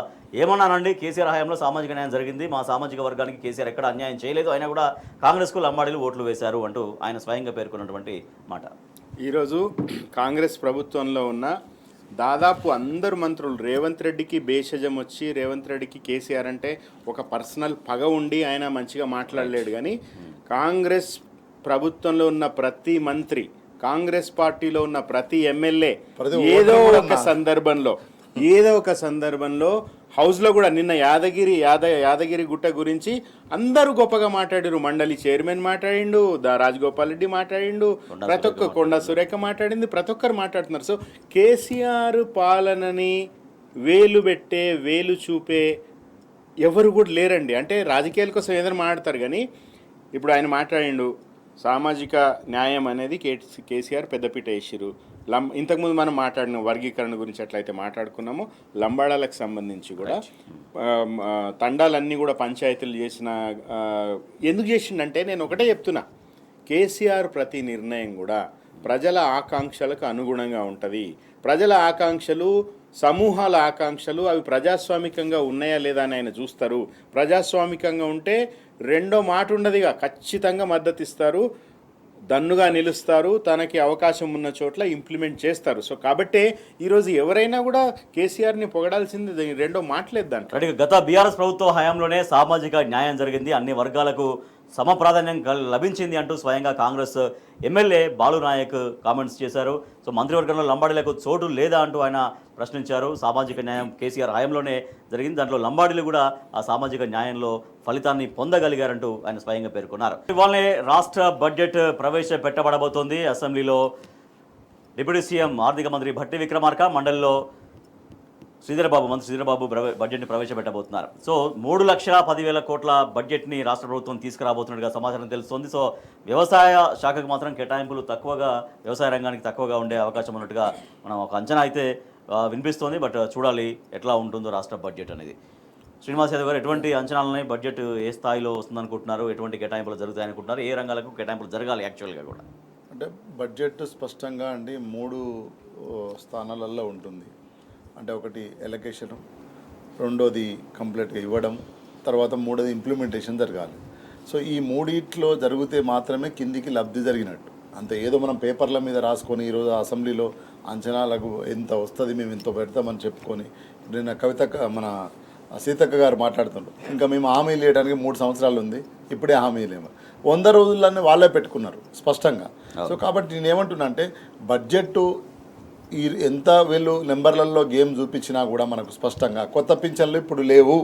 ఏమన్నానండి, కేసీఆర్ హయాంలో సామాజిక న్యాయం జరిగింది, మా సామాజిక వర్గానికి కేసీఆర్ ఎక్కడ అన్యాయం చేయలేదు, అయినా కూడా కాంగ్రెస్కు లంబాడీలు ఓట్లు వేశారు అంటూ ఆయన స్వయంగా పేర్కొన్నటువంటి మాట. ఈరోజు కాంగ్రెస్ ప్రభుత్వంలో ఉన్న దాదాపు అందరు మంత్రులు, రేవంత్ రెడ్డికి భేషజం వచ్చి, రేవంత్ రెడ్డికి కేసీఆర్ అంటే ఒక పర్సనల్ పగ ఉండి ఆయన మంచిగా మాట్లాడలేడు. కానీ కాంగ్రెస్ ప్రభుత్వంలో ఉన్న ప్రతి మంత్రి, కాంగ్రెస్ పార్టీలో ఉన్న ప్రతి ఎమ్మెల్యే ఏదో ఒక సందర్భంలో హౌస్లో కూడా నిన్న యాదగిరి గుట్ట గురించి అందరూ గొప్పగా మాట్లాడారు. మండలి చైర్మన్ మాట్లాడిండు, రాజగోపాల్ రెడ్డి మాట్లాడిండు, ప్రతి ఒక్క కొండా సురేఖ మాట్లాడింది, ప్రతి ఒక్కరు మాట్లాడుతున్నారు. సో కేసీఆర్ పాలనని వేలు చూపే ఎవరు కూడా లేరండి. అంటే రాజకీయాల కోసం ఏదైనా మాట్లాడతారు, కానీ ఇప్పుడు ఆయన మాట్లాడిండు సామాజిక న్యాయం అనేది కేసీఆర్ పెద్దపీట వేసిరు. ఇంతకుముందు మనం మాట్లాడిన వర్గీకరణ గురించి ఎట్లయితే మాట్లాడుకున్నామో, లంబాడాలకు సంబంధించి కూడా తండాలన్నీ కూడా పంచాయతీలు చేసిన ఎందుకు చేసిండంటే, నేను ఒకటే చెప్తున్నా, కేసీఆర్ ప్రతి నిర్ణయం కూడా ప్రజల ఆకాంక్షలకు అనుగుణంగా ఉంటుంది. ప్రజల ఆకాంక్షలు, సమూహాల ఆకాంక్షలు అవి ప్రజాస్వామికంగా ఉన్నాయా లేదా అని ఆయన చూస్తారు. ప్రజాస్వామికంగా ఉంటే రెండో మాట ఉండదుగా, ఖచ్చితంగా మద్దతు ఇస్తారు, దన్నుగా నిలుస్తారు, తనకి అవకాశం ఉన్న చోట్ల ఇంప్లిమెంట్ చేస్తారు. సో కాబట్టే ఈరోజు ఎవరైనా కూడా కేసీఆర్ని పొగడాల్సింది రెండో మాటలేదు దాంట్లో. గత బీఆర్ఎస్ ప్రభుత్వ హయాంలోనే సామాజిక న్యాయం జరిగింది, అన్ని వర్గాలకు సమ ప్రాధాన్యం లభించింది అంటూ స్వయంగా కాంగ్రెస్ ఎమ్మెల్యే బాలు నాయక్ కామెంట్స్ చేశారు. సో మంత్రివర్గంలో లంబాడీలకు చోటు లేదా అంటూ ఆయన ప్రశ్నించారు. సామాజిక న్యాయం కేసీఆర్ హయాంలోనే జరిగింది, దాంట్లో లంబాడీలు కూడా ఆ సామాజిక న్యాయంలో ఫలితాన్ని పొందగలిగారంటూ ఆయన స్వయంగా పేర్కొన్నారు. ఇవాళనే రాష్ట్ర బడ్జెట్ ప్రవేశపెట్టబడబోతోంది. అసెంబ్లీలో డిప్యూటీ సీఎం ఆర్థిక మంత్రి భట్టి విక్రమార్క, మండలిలో మంత్రి శ్రీధరబాబు బడ్జెట్ని ప్రవేశపెట్టబోతున్నారు. సో 3,10,000 కోట్ల బడ్జెట్ని రాష్ట్ర ప్రభుత్వం తీసుకురాబోతున్నట్టుగా సమాచారం తెలుస్తోంది. సో వ్యవసాయ శాఖకు మాత్రం కేటాయింపులు తక్కువగా, వ్యవసాయ రంగానికి తక్కువగా ఉండే అవకాశం ఉన్నట్టుగా మనం ఒక అంచనా అయితే వినిపిస్తోంది. బట్ చూడాలి ఎట్లా ఉంటుందో రాష్ట్ర బడ్జెట్ అనేది. శ్రీనివాస్ యాదవ్ గారు, ఎటువంటి అంచనాలని, బడ్జెట్ ఏ స్థాయిలో వస్తుందనుకుంటున్నారు, ఎటువంటి కేటాయింపులు జరుగుతాయనుకుంటున్నారు, ఏ రంగాలకు కేటాయింపులు జరగాలి యాక్చువల్గా కూడా? అంటే బడ్జెట్ స్పష్టంగా అండి 3 స్థానాలలో ఉంటుంది. అంటే ఒకటి ఎలకేషను, రెండోది కంప్లీట్గా ఇవ్వడం, తర్వాత మూడోది ఇంప్లిమెంటేషన్ జరగాలి. సో ఈ మూడిట్లో జరిగితే మాత్రమే కిందికి లబ్ధి జరిగినట్టు. అంతే ఏదో మనం పేపర్ల మీద రాసుకొని ఈరోజు అసెంబ్లీలో అంచనాలకు ఎంత వస్తుంది, మేము ఇంత పెడతామని చెప్పుకొని, నిన్న మన సీతక్క గారు మాట్లాడుతుండ్రు, ఇంకా మేము హామీలు ఇవ్వడానికి 3 సంవత్సరాలు ఉంది, ఇప్పుడే హామీలేమో 100 రోజులన్నీ వాళ్ళే పెట్టుకున్నారు స్పష్టంగా. సో కాబట్టి నేనేమంటున్నా అంటే బడ్జెట్ ఎంత వీళ్ళు నెంబర్లలో గేమ్ చూపించినా కూడా మనకు స్పష్టంగా కొత్త పింఛన్లు ఇప్పుడు లేవు,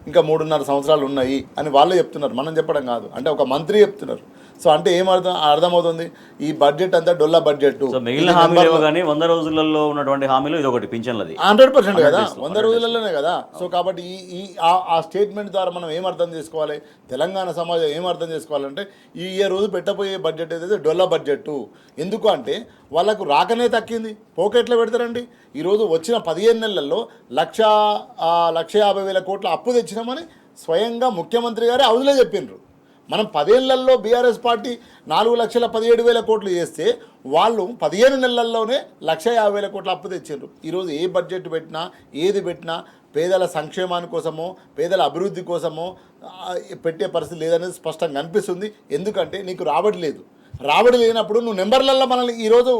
ఇంకా 3.5 సంవత్సరాలు ఉన్నాయి అని వాళ్ళే చెప్తున్నారు, మనం చెప్పడం కాదు. అంటే ఒక మంత్రి చెప్తున్నారు. సో అంటే అర్థమవుతుంది, ఈ బడ్జెట్ అంతా డొల్లా బడ్జెట్. మిగిలిన హామీలు కానీ 100 రోజులలో ఉన్నటువంటి హామీలు ఇది ఒకటి పింఛన్లది 100% కదా, 100 రోజులలోనే కదా. సో కాబట్టి ఆ స్టేట్మెంట్ ద్వారా మనం ఏం అర్థం చేసుకోవాలి, తెలంగాణ సమాజం ఏం అర్థం చేసుకోవాలంటే ఈ రోజు పెట్టబోయే బడ్జెట్ ఏదైతే డొల్లా బడ్జెట్. ఎందుకు అంటే వాళ్ళకు రాకనే తక్కింది, పోకెట్లో పెడతారండి. ఈరోజు వచ్చిన 15 నెలల్లో 1,50,000 కోట్ల అప్పు తెచ్చినామని స్వయంగా ముఖ్యమంత్రి గారే హౌస్లో చెప్పిండ్రు. మనం 10 ఏళ్లలో బీఆర్ఎస్ పార్టీ 4,17,000 కోట్లు చేస్తే వాళ్ళు 15 నెలల్లోనే 1,50,000 కోట్ల అప్పు తెచ్చారు. ఈరోజు ఏ బడ్జెట్ పెట్టినా, ఏది పెట్టినా పేదల సంక్షేమాని కోసమో, పేదల అభివృద్ధి కోసమో పెట్టే పరిస్థితి లేదనేది స్పష్టంగా అనిపిస్తుంది. ఎందుకంటే నీకు రాబడి లేదు, రాబడి లేనప్పుడు నువ్వు నెంబర్లలో మనల్ని ఈరోజు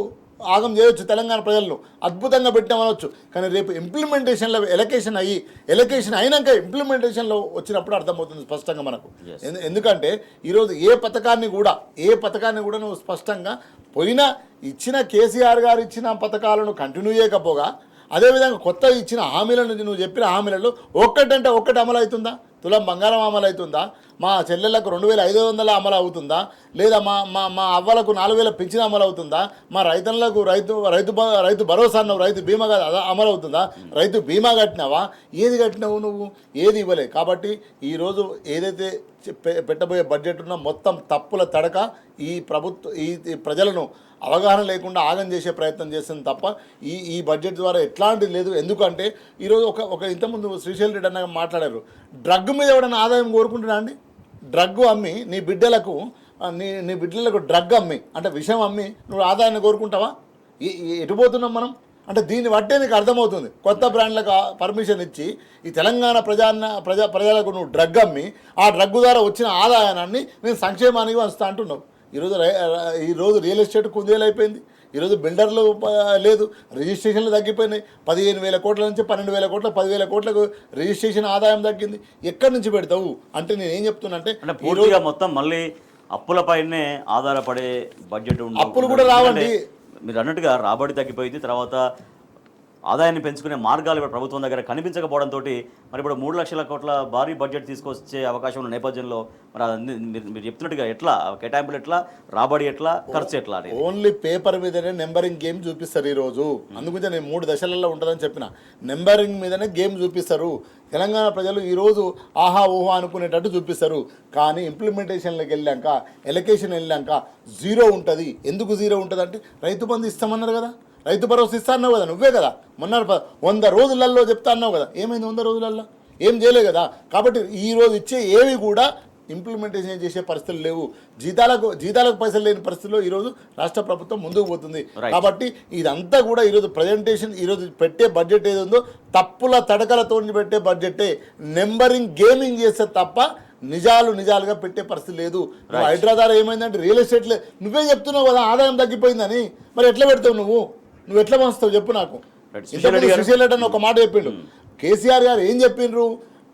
ఆగం చేయొచ్చు, తెలంగాణ ప్రజలను అద్భుతంగా పెట్టామనవచ్చు. కానీ రేపు ఇంప్లిమెంటేషన్లో ఎలకేషన్ అయినాక ఇంప్లిమెంటేషన్లో వచ్చినప్పుడు అర్థమవుతుంది స్పష్టంగా మనకు. ఎందుకంటే ఈరోజు ఏ పథకాన్ని కూడా నువ్వు స్పష్టంగా ఇచ్చిన కేసీఆర్ గారు ఇచ్చిన పథకాలను కంటిన్యూ చేయకపోగా, అదేవిధంగా కొత్త ఇచ్చిన హామీలను నువ్వు చెప్పిన హామీలలో ఒక్కటంటే ఒక్కటి అమలు అవుతుందా? తులం బంగారం అమలు అవుతుందా, మా చెల్లెళ్ళకు 2500 అమలు అవుతుందా, లేదా మా మా మా అవ్వలకు 4000 పింఛన్ అమలు అవుతుందా, మా రైతులకు రైతు భరోసా అన్నావు, రైతు బీమా అమలు అవుతుందా, రైతు బీమా కట్టినావా, ఏది కట్టినావు నువ్వు, ఏది ఇవ్వలే. కాబట్టి ఈరోజు ఏదైతే పెట్టబోయే బడ్జెట్ ఉన్నా మొత్తం తప్పుల తడక ఈ ప్రజలను అవగాహన లేకుండా ఆగం చేసే ప్రయత్నం చేస్తుంది తప్ప ఈ బడ్జెట్ ద్వారా ఎట్లాంటిది లేదు. ఎందుకంటే ఈరోజు ఒక ఇంతకుముందు శ్రీశైల్ రెడ్డి అన్న మాట్లాడారు, డ్రగ్ మీద ఎవడన్నా ఆదాయం కోరుకుంటున్నా అండి? డ్రగ్ అమ్మి నీ బిడ్డలకు డ్రగ్ అమ్మి అంటే విషం అమ్మి నువ్వు ఆదాయాన్ని కోరుకుంటావా? ఎటు పోతున్నాం మనం అంటే దీన్ని బట్టే నీకు అర్థమవుతుంది. కొత్త బ్రాండ్లకు పర్మిషన్ ఇచ్చి ఈ తెలంగాణ ప్రజలకు నువ్వు డ్రగ్ అమ్మి ఆ డ్రగ్ ద్వారా వచ్చిన ఆదాయాన్ని నేను సంక్షేమానికి వస్తా అంటున్నావు. ఈరోజు రియల్ ఎస్టేట్ కుందేలు అయిపోయింది. ఈరోజు బిల్డర్లు లేదు, రిజిస్ట్రేషన్లు తగ్గిపోయినాయి. 15,000 కోట్ల నుంచి 12,000 కోట్ల 10,000 కోట్లకు రిజిస్ట్రేషన్ ఆదాయం తగ్గింది. ఎక్కడి నుంచి పెడతావు అంటే నేను ఏం చెప్తున్నా అంటే పూర్తిగా మొత్తం మళ్ళీ అప్పులపైనే ఆధారపడే బడ్జెట్ అప్పులు కూడా రావండి. మీరు అన్నట్టుగా రాబడి తగ్గిపోయింది, తర్వాత ఆదాయాన్ని పెంచుకునే మార్గాలు ఇప్పుడు ప్రభుత్వం దగ్గర కనిపించకపోవడంతో మరి ఇప్పుడు 3 లక్షల కోట్ల భారీ బడ్జెట్ తీసుకొచ్చే అవకాశం ఉన్న నేపథ్యంలో మరి మీరు చెప్తున్నట్టుగా ఎట్లా కేటాయింపులు, ఎట్లా రాబడి, ఎట్లా ఖర్చు, ఎట్లా అనేది ఓన్లీ పేపర్ మీదనే నెంబరింగ్ గేమ్ చూపిస్తారు ఈరోజు. అందుకే నేను 3 దశలలో ఉంటుందని చెప్పిన. నెంబరింగ్ మీదనే గేమ్ చూపిస్తారు. తెలంగాణ ప్రజలు ఈరోజు ఆహా ఊహా అనుకునేటట్టు చూపిస్తారు. కానీ ఇంప్లిమెంటేషన్లోకి వెళ్ళాక, ఎలకేషన్ వెళ్ళాక జీరో ఉంటుంది. ఎందుకు జీరో ఉంటుంది అంటే రైతు బంధు ఇస్తామన్నారు కదా, రైతు భరోసా ఇస్తా అన్నావు కదా, నువ్వే కదా మొన్న 100 రోజులలో చెప్తా అన్నావు కదా. ఏమైంది 100 రోజులలో? ఏం చేయలే కదా. కాబట్టి ఈరోజు ఇచ్చే ఏవి కూడా ఇంప్లిమెంటేషన్ చేసే పరిస్థితులు లేవు. జీతాలకు పైసలు లేని పరిస్థితుల్లో ఈరోజు రాష్ట్ర ప్రభుత్వం ముందుకు పోతుంది. కాబట్టి ఇదంతా కూడా ఈరోజు ప్రజెంటేషన్, ఈరోజు పెట్టే బడ్జెట్ ఏది ఉందో తప్పుల తడకలతో పెట్టే బడ్జెటే. నెంబరింగ్ గేమింగ్ చేస్తే తప్ప నిజాలుగా పెట్టే పరిస్థితి లేదు. హైడ్రా ద్వారా ఏమైందంటే రియల్ ఎస్టేట్లే నువ్వే చెప్తున్నావు కదా ఆదాయం తగ్గిపోయిందని. మరి ఎట్లా పెడతావు నువ్వు ఎట్లా పంచుతావు చెప్పు నాకు. శ్రీశైల్ రెడ్డి అని ఒక మాట చెప్పిండు. కేసీఆర్ గారు ఏం చెప్పిండ్రు?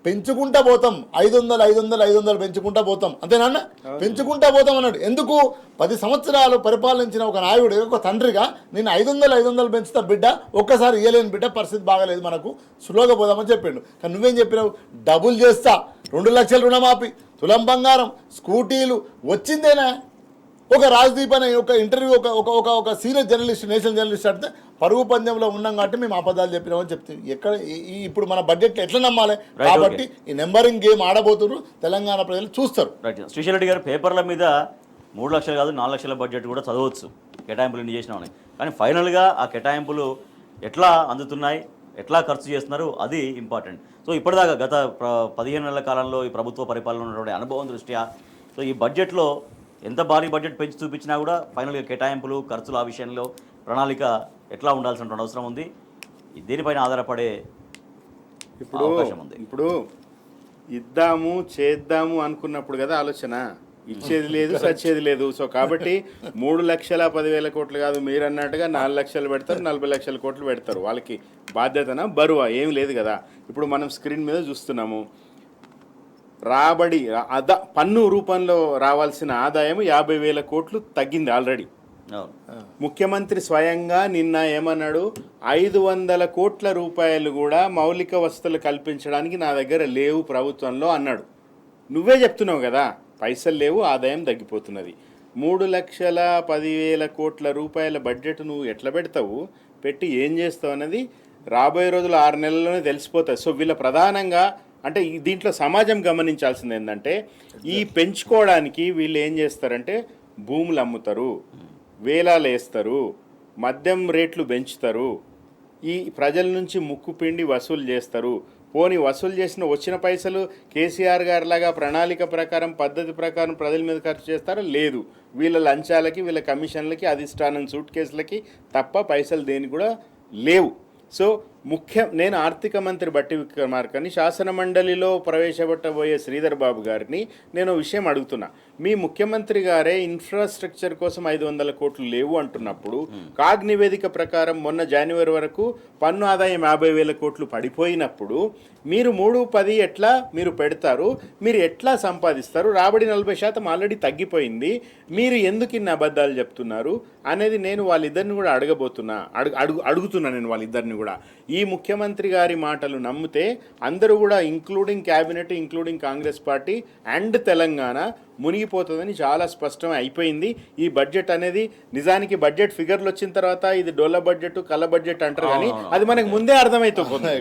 పెంచుకుంటా పోతాం, 500 పెంచుకుంటా పోతాం, అంతేనా? పెంచుకుంటా పోతాం అన్నాడు. ఎందుకు? 10 సంవత్సరాలు పరిపాలించిన ఒక నాయుడు, ఒక తండ్రిగా నేను 500 పెంచుతా బిడ్డ, ఒక్కసారి ఇయ్యలేని బిడ్డ, పరిస్థితి బాగాలేదు, మనకు స్లోగా పోదామని చెప్పిండు. కానీ నువ్వేం చెప్పినావు? డబుల్ చేస్తా, 2 లక్షల రుణమాఫీ, తులం బంగారం, స్కూటీలు వచ్చిందేనా? ఒక రాజ్దీప్ అనే ఒక ఇంటర్వ్యూ ఒక సీనియర్ జర్నలిస్ట్, నేషనల్ జర్నలిస్ట్ అంటే పరుగు పందెంలో ఉన్నాం కాబట్టి మేము అబద్ధాలు చెప్పినామని చెప్తాం. ఎక్కడ ఇప్పుడు మన బడ్జెట్లో ఎట్లా నమ్మాలి? కాబట్టి ఈ నెంబరింగ్ గేమ్ ఆడబోతున్నారు, తెలంగాణ ప్రజలు చూస్తారు. శ్రీశైల్ రెడ్డి గారు పేపర్ల మీద 3 లక్షలు కాదు 4 లక్షల బడ్జెట్ కూడా చదవచ్చు, కేటాయింపులు ఎన్ని చేసినామని. కానీ ఫైనల్గా ఆ కేటాయింపులు ఎట్లా అందుతున్నాయి, ఎట్లా ఖర్చు చేస్తున్నారు, అది ఇంపార్టెంట్. సో ఇప్పటిదాకా గత 15 నెలల కాలంలో ఈ ప్రభుత్వ పరిపాలన ఉన్నటువంటి అనుభవం దృష్ట్యా సో ఈ బడ్జెట్లో ఎంత భారీ బడ్జెట్ పెంచి చూపించినా కూడా ఫైనల్గా కేటాయింపులు, ఖర్చులు ఆ విషయంలో ప్రణాళిక ఎట్లా ఉండాల్సినటువంటి అవసరం ఉంది. దేనిపైన ఆధారపడే అవకాశం ఉంది. ఇప్పుడు ఇద్దాము చేద్దాము అనుకున్నప్పుడు కదా ఆలోచన, ఇచ్చేది లేదు సచ్చేది లేదు. సో కాబట్టి 3,10,000 కోట్లు కాదు, మీరు అన్నట్టుగా 4 లక్షలు పెడతారు, 40 లక్షల కోట్లు పెడతారు. వాళ్ళకి బాధ్యతనా బరువా ఏం లేదు కదా. ఇప్పుడు మనం స్క్రీన్ మీద చూస్తున్నాము, రాబడి పన్ను రూపంలో రావాల్సిన ఆదాయం 50,000 కోట్లు తగ్గింది ఆల్రెడీ. ముఖ్యమంత్రి స్వయంగా నిన్న ఏమన్నాడు? 500 కోట్ల రూపాయలు కూడా మౌలిక వసతులు కల్పించడానికి నా దగ్గర లేవు ప్రభుత్వంలో అన్నాడు. నువ్వే చెప్తున్నావు కదా పైసలు లేవు, ఆదాయం తగ్గిపోతున్నది. 3,10,000 కోట్ల రూపాయల బడ్జెట్ నువ్వు ఎట్లా పెడతావు, పెట్టి ఏం చేస్తావు అన్నది రాబోయే రోజులు 6 నెలల్లోనే తెలిసిపోతుంది. సో వీళ్ళ ప్రధానంగా అంటే దీంట్లో సమాజం గమనించాల్సింది ఏంటంటే, ఈ పెంచుకోవడానికి వీళ్ళు ఏం చేస్తారంటే భూములు అమ్ముతారు, వేలాలు వేస్తారు, మద్యం రేట్లు పెంచుతారు, ఈ ప్రజల నుంచి ముక్కు పిండి వసూలు చేస్తారు. పోనీ వసూలు చేసిన వచ్చిన పైసలు కేసీఆర్ గారిలాగా ప్రణాళిక ప్రకారం పద్ధతి ప్రకారం ప్రజల మీద ఖర్చు చేస్తారా? లేదు. వీళ్ళ లంచాలకి, వీళ్ళ కమిషన్లకి, అధిష్టానం సూట్ కేసులకి తప్ప పైసలు దేనికి కూడా లేవు. సో నేను ఆర్థిక మంత్రి బట్టి విక్రమార్కని, శాసన మండలిలో ప్రవేశపెట్టబోయే శ్రీధర్ బాబు గారిని నేను విషయం అడుగుతున్నా. మీ ముఖ్యమంత్రి గారే ఇన్ఫ్రాస్ట్రక్చర్ కోసం 500 కోట్లు లేవు అంటున్నప్పుడు, కాగ్ నివేదిక ప్రకారం మొన్న జనవరి వరకు పన్ను ఆదాయం 50,000 కోట్లు పడిపోయినప్పుడు మీరు 3-10 ఎట్లా మీరు పెడతారు, మీరు ఎట్లా సంపాదిస్తారు? రాబడి 40% ఆల్రెడీ తగ్గిపోయింది, మీరు ఎందుకు ఇన్ని అబద్ధాలు చెప్తున్నారు అనేది నేను వాళ్ళిద్దరిని కూడా అడుగుతున్నా నేను వాళ్ళిద్దరిని కూడా. ఈ ముఖ్యమంత్రి గారి మాటలు నమ్మితే అందరూ కూడా including cabinet, including Congress party and Telangana మునిగిపోతుందని చాలా స్పష్టం అయిపోయింది. ఈ బడ్జెట్ అనేది నిజానికి బడ్జెట్ ఫిగర్లు వచ్చిన తర్వాత ఇది డొల్ల బడ్జెట్, కళ్ళ బడ్జెట్ అంటారు కానీ అది మనకు ముందే అర్థమైపోతుంది.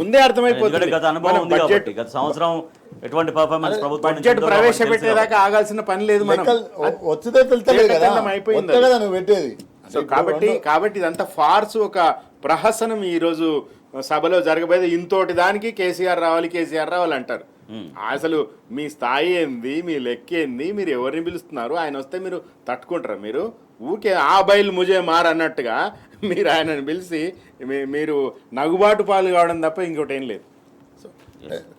ముందే అర్థమైపోతుంది. గత అనుభవం ఉంది కాబట్టి గత సంవత్సరం ఎటువంటి పర్ఫార్మెన్స్ ప్రభుత్వం బడ్జెట్ ప్రవేశపెట్టేదాకా ఆగాల్సిన పని లేదు. మనం వచ్చితే తెలుస్తలేదు కదా, అయిపోయింది వస్తే కదా నువ్వు పెట్టేది. సో కాబట్టి ఇదంతా ఫార్స్, ఒక ప్రహసనం ఈ రోజు సభలో జరగబోయేది. ఇంతోటి దానికి కేసీఆర్ రావాలి అంటారు. అసలు మీ స్థాయి ఏంది, మీ లెక్క ఏంది, మీరు ఎవరిని పిలుస్తున్నారు? ఆయన వస్తే మీరు తట్టుకుంటారా? మీరు ఊకే ఆ బయలు ముజే మార్ అన్నట్టుగా మీరు ఆయనను పిలిచి మీరు నగుబాటు పాలు కావడం తప్ప ఇంకోటి ఏం లేదు.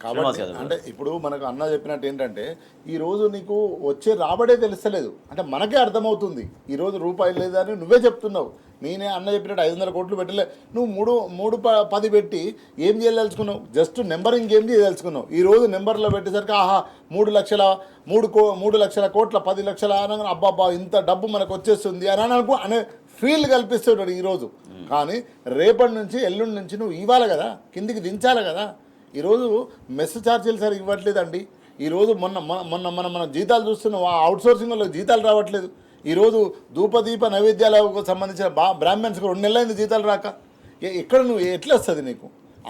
కాబట్టి అంటే ఇప్పుడు మనకు అన్న చెప్పినట్టు ఏంటంటే ఈ రోజు నీకు వచ్చే రాబడే తెలుస్తలేదు. అంటే మనకే అర్థమవుతుంది ఈ రోజు రూపాయలు లేదని నువ్వే చెప్తున్నావు. నేనే అన్న చెప్పినట్టు 500 కోట్లు పెట్టలే, నువ్వు 310 పెట్టి ఏం చేయదలుచుకున్నావు? జస్ట్ నెంబరింగ్ ఏం చేయదలుచుకున్నావు? ఈ రోజు నెంబర్లో పెట్టేసరికి ఆహా 3 లక్షల కోట్ల 10 లక్షల అనగా అబ్బాబ్బా ఇంత డబ్బు మనకు వచ్చేస్తుంది అని అనుకో అనే ఫీల్ కల్పిస్తున్నాడు ఈరోజు. కానీ రేపటి నుంచి ఎల్లుండి నుంచి నువ్వు ఇవ్వాలి కదా, కిందికి దించాలి కదా. ఈరోజు మెస్ ఛార్జీలు సరిగ్గా ఇవ్వట్లేదండి. ఈరోజు మన జీతాలు చూస్తున్నాం, అవుట్సోర్సింగ్ వాళ్ళకి జీతాలు రావట్లేదు. ఈరోజు ధూపదీప నైవేద్యాలకు సంబంధించిన బ్రాహ్మణ్స్కి 2 నెలలైంది జీతాలు రాక. ఎక్కడ నువ్వు ఎట్లా వస్తుంది? నీకు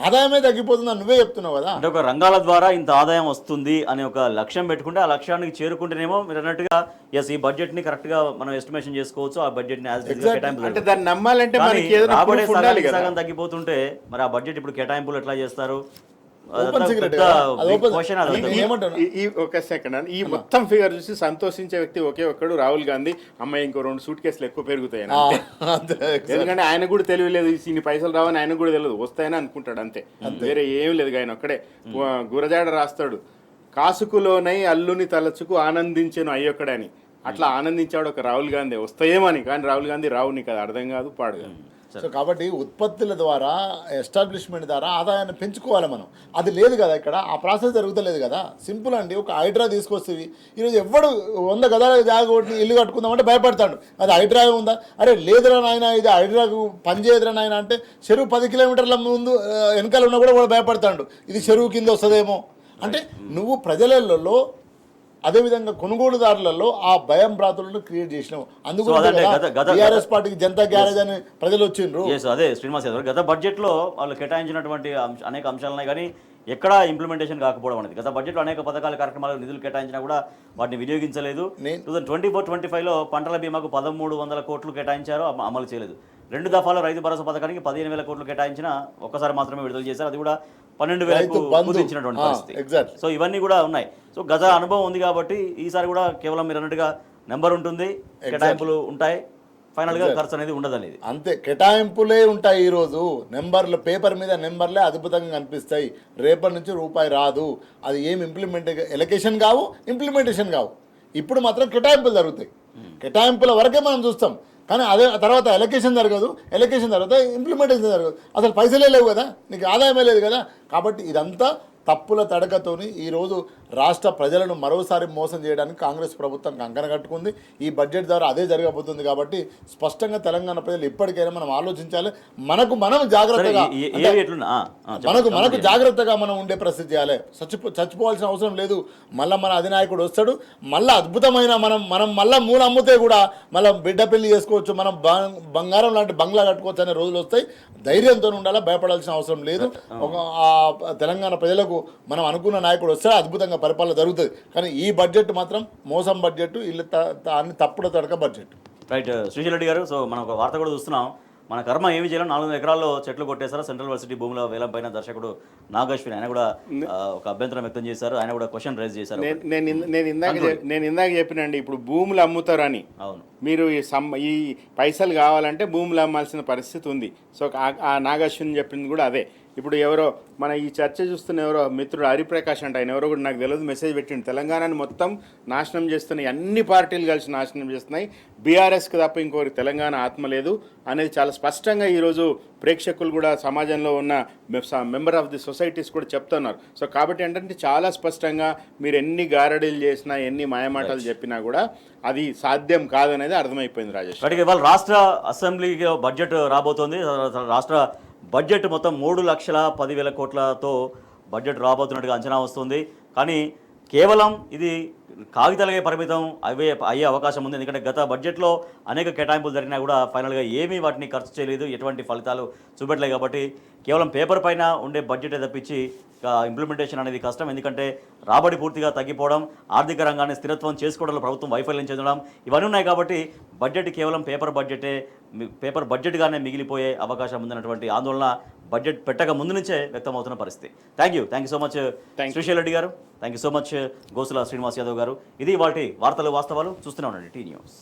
ఆదాయమే తగ్గిపోతుందని నువ్వే చెప్తున్నావు కదా. అంటే ఒక రంగాల ద్వారా ఇంత ఆదాయం వస్తుంది అనే ఒక లక్ష్యం పెట్టుకుంటే ఆ లక్ష్యానికి చేరుకుంటేనేమో మీరు అన్నట్టుగా ఎస్ ఈ బడ్జెట్ ని కరెక్ట్ గా మనం ఎస్టిమేషన్ చేసుకోవచ్చు. ఆ బడ్జెట్ ని అంటే దాన్ని నమ్మాలంటే మనకి ఏదైనా రాబడే proof ఉండాలి కదా. సగం తగ్గిపోతుంటే మరి ఆ బడ్జెట్ ఇప్పుడు కేటాయింపులు ఎట్లా చేస్తారు? ఓపెన్ సీక్రెట్ ఒక సెకండ్, ఈ మొత్తం ఫిగర్ చూసి సంతోషించే వ్యక్తి ఒకే ఒక్కడు రాహుల్ గాంధీ. అమ్మాయి ఇంకో 2 సూట్ కేసులు ఎక్కువ పెరుగుతాయి. ఎందుకంటే ఆయన కూడా తెలియలేదు ఇన్ని పైసలు రావని, ఆయన కూడా తెలియదు, వస్తాయని అనుకుంటాడు అంతే. వేరే ఏం లేదు. ఆయన ఒక్కడే గురజాడ రాస్తాడు, కాసుకులోనై అల్లుని తలచుకు ఆనందించాను అయ్యొక్కడని. అట్లా ఆనందించాడు ఒక రాహుల్ గాంధీ వస్తాయేమని. కానీ రాహుల్ గాంధీ రావుని కదా, అర్థం కాదు, పాడు కాదు. సో కాబట్టి ఉత్పత్తుల ద్వారా ఎస్టాబ్లిష్మెంట్ ద్వారా ఆదాయాన్ని పెంచుకోవాలి మనం. అది లేదు కదా ఇక్కడ, ఆ ప్రాసెస్ జరుగుతలేదు కదా. సింపుల్ అండి, ఒక హైడ్రా తీసుకొస్తుంది. ఈరోజు ఎవడు 100 గదాల జాగ కొట్టి ఇల్లు కట్టుకుందామంటే భయపడతాడు. అది హైడ్రా ఉందా? అరే లేదురా నాయన, ఇది హైడ్రాకు పనిచేయదురా నాయన అంటే చెరువు 10 కిలోమీటర్ల ముందు వెనకాల ఉన్నా కూడా వాడు భయపడతాడు, ఇది చెరువు కింద వస్తుందేమో. అంటే నువ్వు ప్రజలలో అదేవిధంగా కొనుగోలుదారులలో ఆ భయం భ్రాతులను క్రియేట్ చేసినావు. అందుకు టీఆర్ఎస్ పార్టీకి జనతా గ్యారేజ్ అని ప్రజలు వచ్చిండ్రు. అదే శ్రీనివాస్ యాదవ్ గత బడ్జెట్ లో వాళ్ళు కేటాయించినటువంటి అనేక అంశాలున్నాయి కానీ ఎక్కడ ఇంప్లిమెంటేషన్ కాకపోవడం అనేది. గత బడ్జెట్లో అనేక పథకాల కార్యక్రమాలకు నిధులు కేటాయించినా కూడా వాటిని వినియోగించలేదు. 2024-25లో పంటల బీమాకు 1300 కోట్లు కేటాయించారు, అమలు చేయలేదు. 2 దఫాలో రైతు భరోసా పథకానికి 15,000 కోట్లు కేటాయించిన ఒక్కసారి మాత్రమే విడుదల చేశారు. అది కూడా 12,000కు కుదించినటువంటి పరిస్థితి. సో ఇవన్నీ కూడా ఉన్నాయి. సో గత అనుభవం ఉంది కాబట్టి ఈసారి కూడా కేవలం మీరు అన్నట్టుగా నెంబర్ ఉంటుంది, కేటాయింపులు ఉంటాయి, ఫైనల్గా ఖర్చు అనేది ఉండదు అనేది అంతే. కేటాయింపులే ఉంటాయి. ఈరోజు నెంబర్లు పేపర్ మీద నెంబర్లే అద్భుతంగా కనిపిస్తాయి. రేపటి నుంచి రూపాయి రాదు. అది ఏం ఎలకేషన్ కావు, ఇంప్లిమెంటేషన్ కావు. ఇప్పుడు మాత్రం కేటాయింపులు జరుగుతాయి. కేటాయింపుల వరకే మనం చూస్తాం. కానీ అదే తర్వాత ఎలకేషన్ జరగదు, ఎలకేషన్ తర్వాత ఇంప్లిమెంటేషన్ జరగదు. అసలు పైసలే లేవు కదా, నీకు ఆదాయమే లేదు కదా. కాబట్టి ఇదంతా తప్పుల తడకతోని ఈరోజు రాష్ట్ర ప్రజలను మరోసారి మోసం చేయడానికి కాంగ్రెస్ ప్రభుత్వం కంకణ కట్టుకుంది. ఈ బడ్జెట్ ద్వారా అదే జరగబోతుంది. కాబట్టి స్పష్టంగా తెలంగాణ ప్రజలు ఇప్పటికైనా మనం ఆలోచించాలి. మనం జాగ్రత్తగా మనకు జాగ్రత్తగా మనం ఉండే పరిస్థితి చేయాలి. చచ్చిపోవాల్సిన అవసరం లేదు. మళ్ళీ మన అధినాయకుడు వస్తాడు, మళ్ళీ అద్భుతమైన మనం మళ్ళీ మూల అమ్ముతే కూడా మళ్ళీ బిడ్డ పెళ్లి చేసుకోవచ్చు, మనం బంగారం లాంటి బంగ్లా కట్టుకోవచ్చు అనే రోజులు వస్తాయి. ధైర్యంతో ఉండాలి, భయపడాల్సిన అవసరం లేదు. తెలంగాణ ప్రజలకు మనం అనుకున్న నాయకుడు వస్తే అద్భుతంగా పరిపాలన జరుగుతుంది. కానీ ఈ బడ్జెట్ మాత్రం మోసం బడ్జెట్, అన్ని తప్పుడు తడక బడ్జెట్. రైట్ శ్రీశైల్ రెడ్డి గారు. సో మనం ఒక వార్త కూడా చూస్తున్నాం, మన కర్మ ఏమి చేయాలి, 400 ఎకరాల్లో చెట్లు కొట్టేశారు. సెంట్రల్ యూనివర్సిటీ భూముల వేలం పైన దర్శకుడు నాగశ్విని ఆయన కూడా ఒక అభ్యంతరం వ్యక్తం చేశారు. ఆయన కూడా క్వశ్చన్ రైజ్ చేశారు. నేను ఇందాక చెప్పినండి, ఇప్పుడు భూములు అమ్ముతారని. అవును, మీరు ఈ పైసలు కావాలంటే భూములు అమ్మాల్సిన పరిస్థితి ఉంది. సో ఆ నాగశ్విని చెప్పింది కూడా అదే. ఇప్పుడు ఎవరో మన ఈ చర్చ చూస్తున్న ఎవరో మిత్రుడు హరిప్రకాష్ అంటే ఆయన ఎవరో కూడా నాకు తెలియదు, మెసేజ్ పెట్టిండు, తెలంగాణని మొత్తం నాశనం చేస్తున్నాయి, అన్ని పార్టీలు కలిసి నాశనం చేస్తున్నాయి, బీఆర్ఎస్కి తప్ప ఇంకొకరి తెలంగాణ ఆత్మ లేదు అనేది చాలా స్పష్టంగా ఈరోజు ప్రేక్షకులు కూడా సమాజంలో ఉన్న మెంబర్ ఆఫ్ ది సొసైటీస్ కూడా చెప్తున్నారు. సో కాబట్టి ఏంటంటే చాలా స్పష్టంగా మీరు ఎన్ని గారడీలు చేసినా, ఎన్ని మాయమాటలు చెప్పినా కూడా అది సాధ్యం కాదనేది అర్థమైపోయింది. రాజేష్, ఇవాళ రాష్ట్ర అసెంబ్లీకి బడ్జెట్ రాబోతోంది. రాష్ట్ర బడ్జెట్ మొత్తం 3,10,000 కోట్లతో బడ్జెట్ రాబోతున్నట్టుగా అంచనా వస్తుంది. కానీ కేవలం ఇది కాగితాలకే పరిమితం అయ్యే అవకాశం ఉంది. ఎందుకంటే గత బడ్జెట్లో అనేక కేటాయింపులు జరిగినా కూడా ఫైనల్గా ఏమీ వాటిని ఖర్చు చేయలేదు, ఎటువంటి ఫలితాలు చూపెట్టలేదు. కాబట్టి కేవలం పేపర్ పైన ఉండే బడ్జెటే తప్పించి ఇంప్లిమెంటేషన్ అనేది కష్టం. ఎందుకంటే రాబడి పూర్తిగా తగ్గిపోవడం, ఆర్థిక రంగాన్ని స్థిరత్వం చేసుకోవడంలో ప్రభుత్వం వైఫల్యం చెందడం ఇవన్నీ ఉన్నాయి. కాబట్టి బడ్జెట్ కేవలం పేపర్ బడ్జెట్గానే మిగిలిపోయే అవకాశం ఉందన్నటువంటి ఆందోళన బడ్జెట్ పెట్టక ముందు నుంచే వ్యక్తమవుతున్న పరిస్థితి. Thank you so much Srishail Reddy garu. Thank you so much Gosula Srinivas Yadav garu. ఇది వాటి వార్తలు వాస్తవాలు. చూస్తూనే ఉండండి టీ న్యూస్.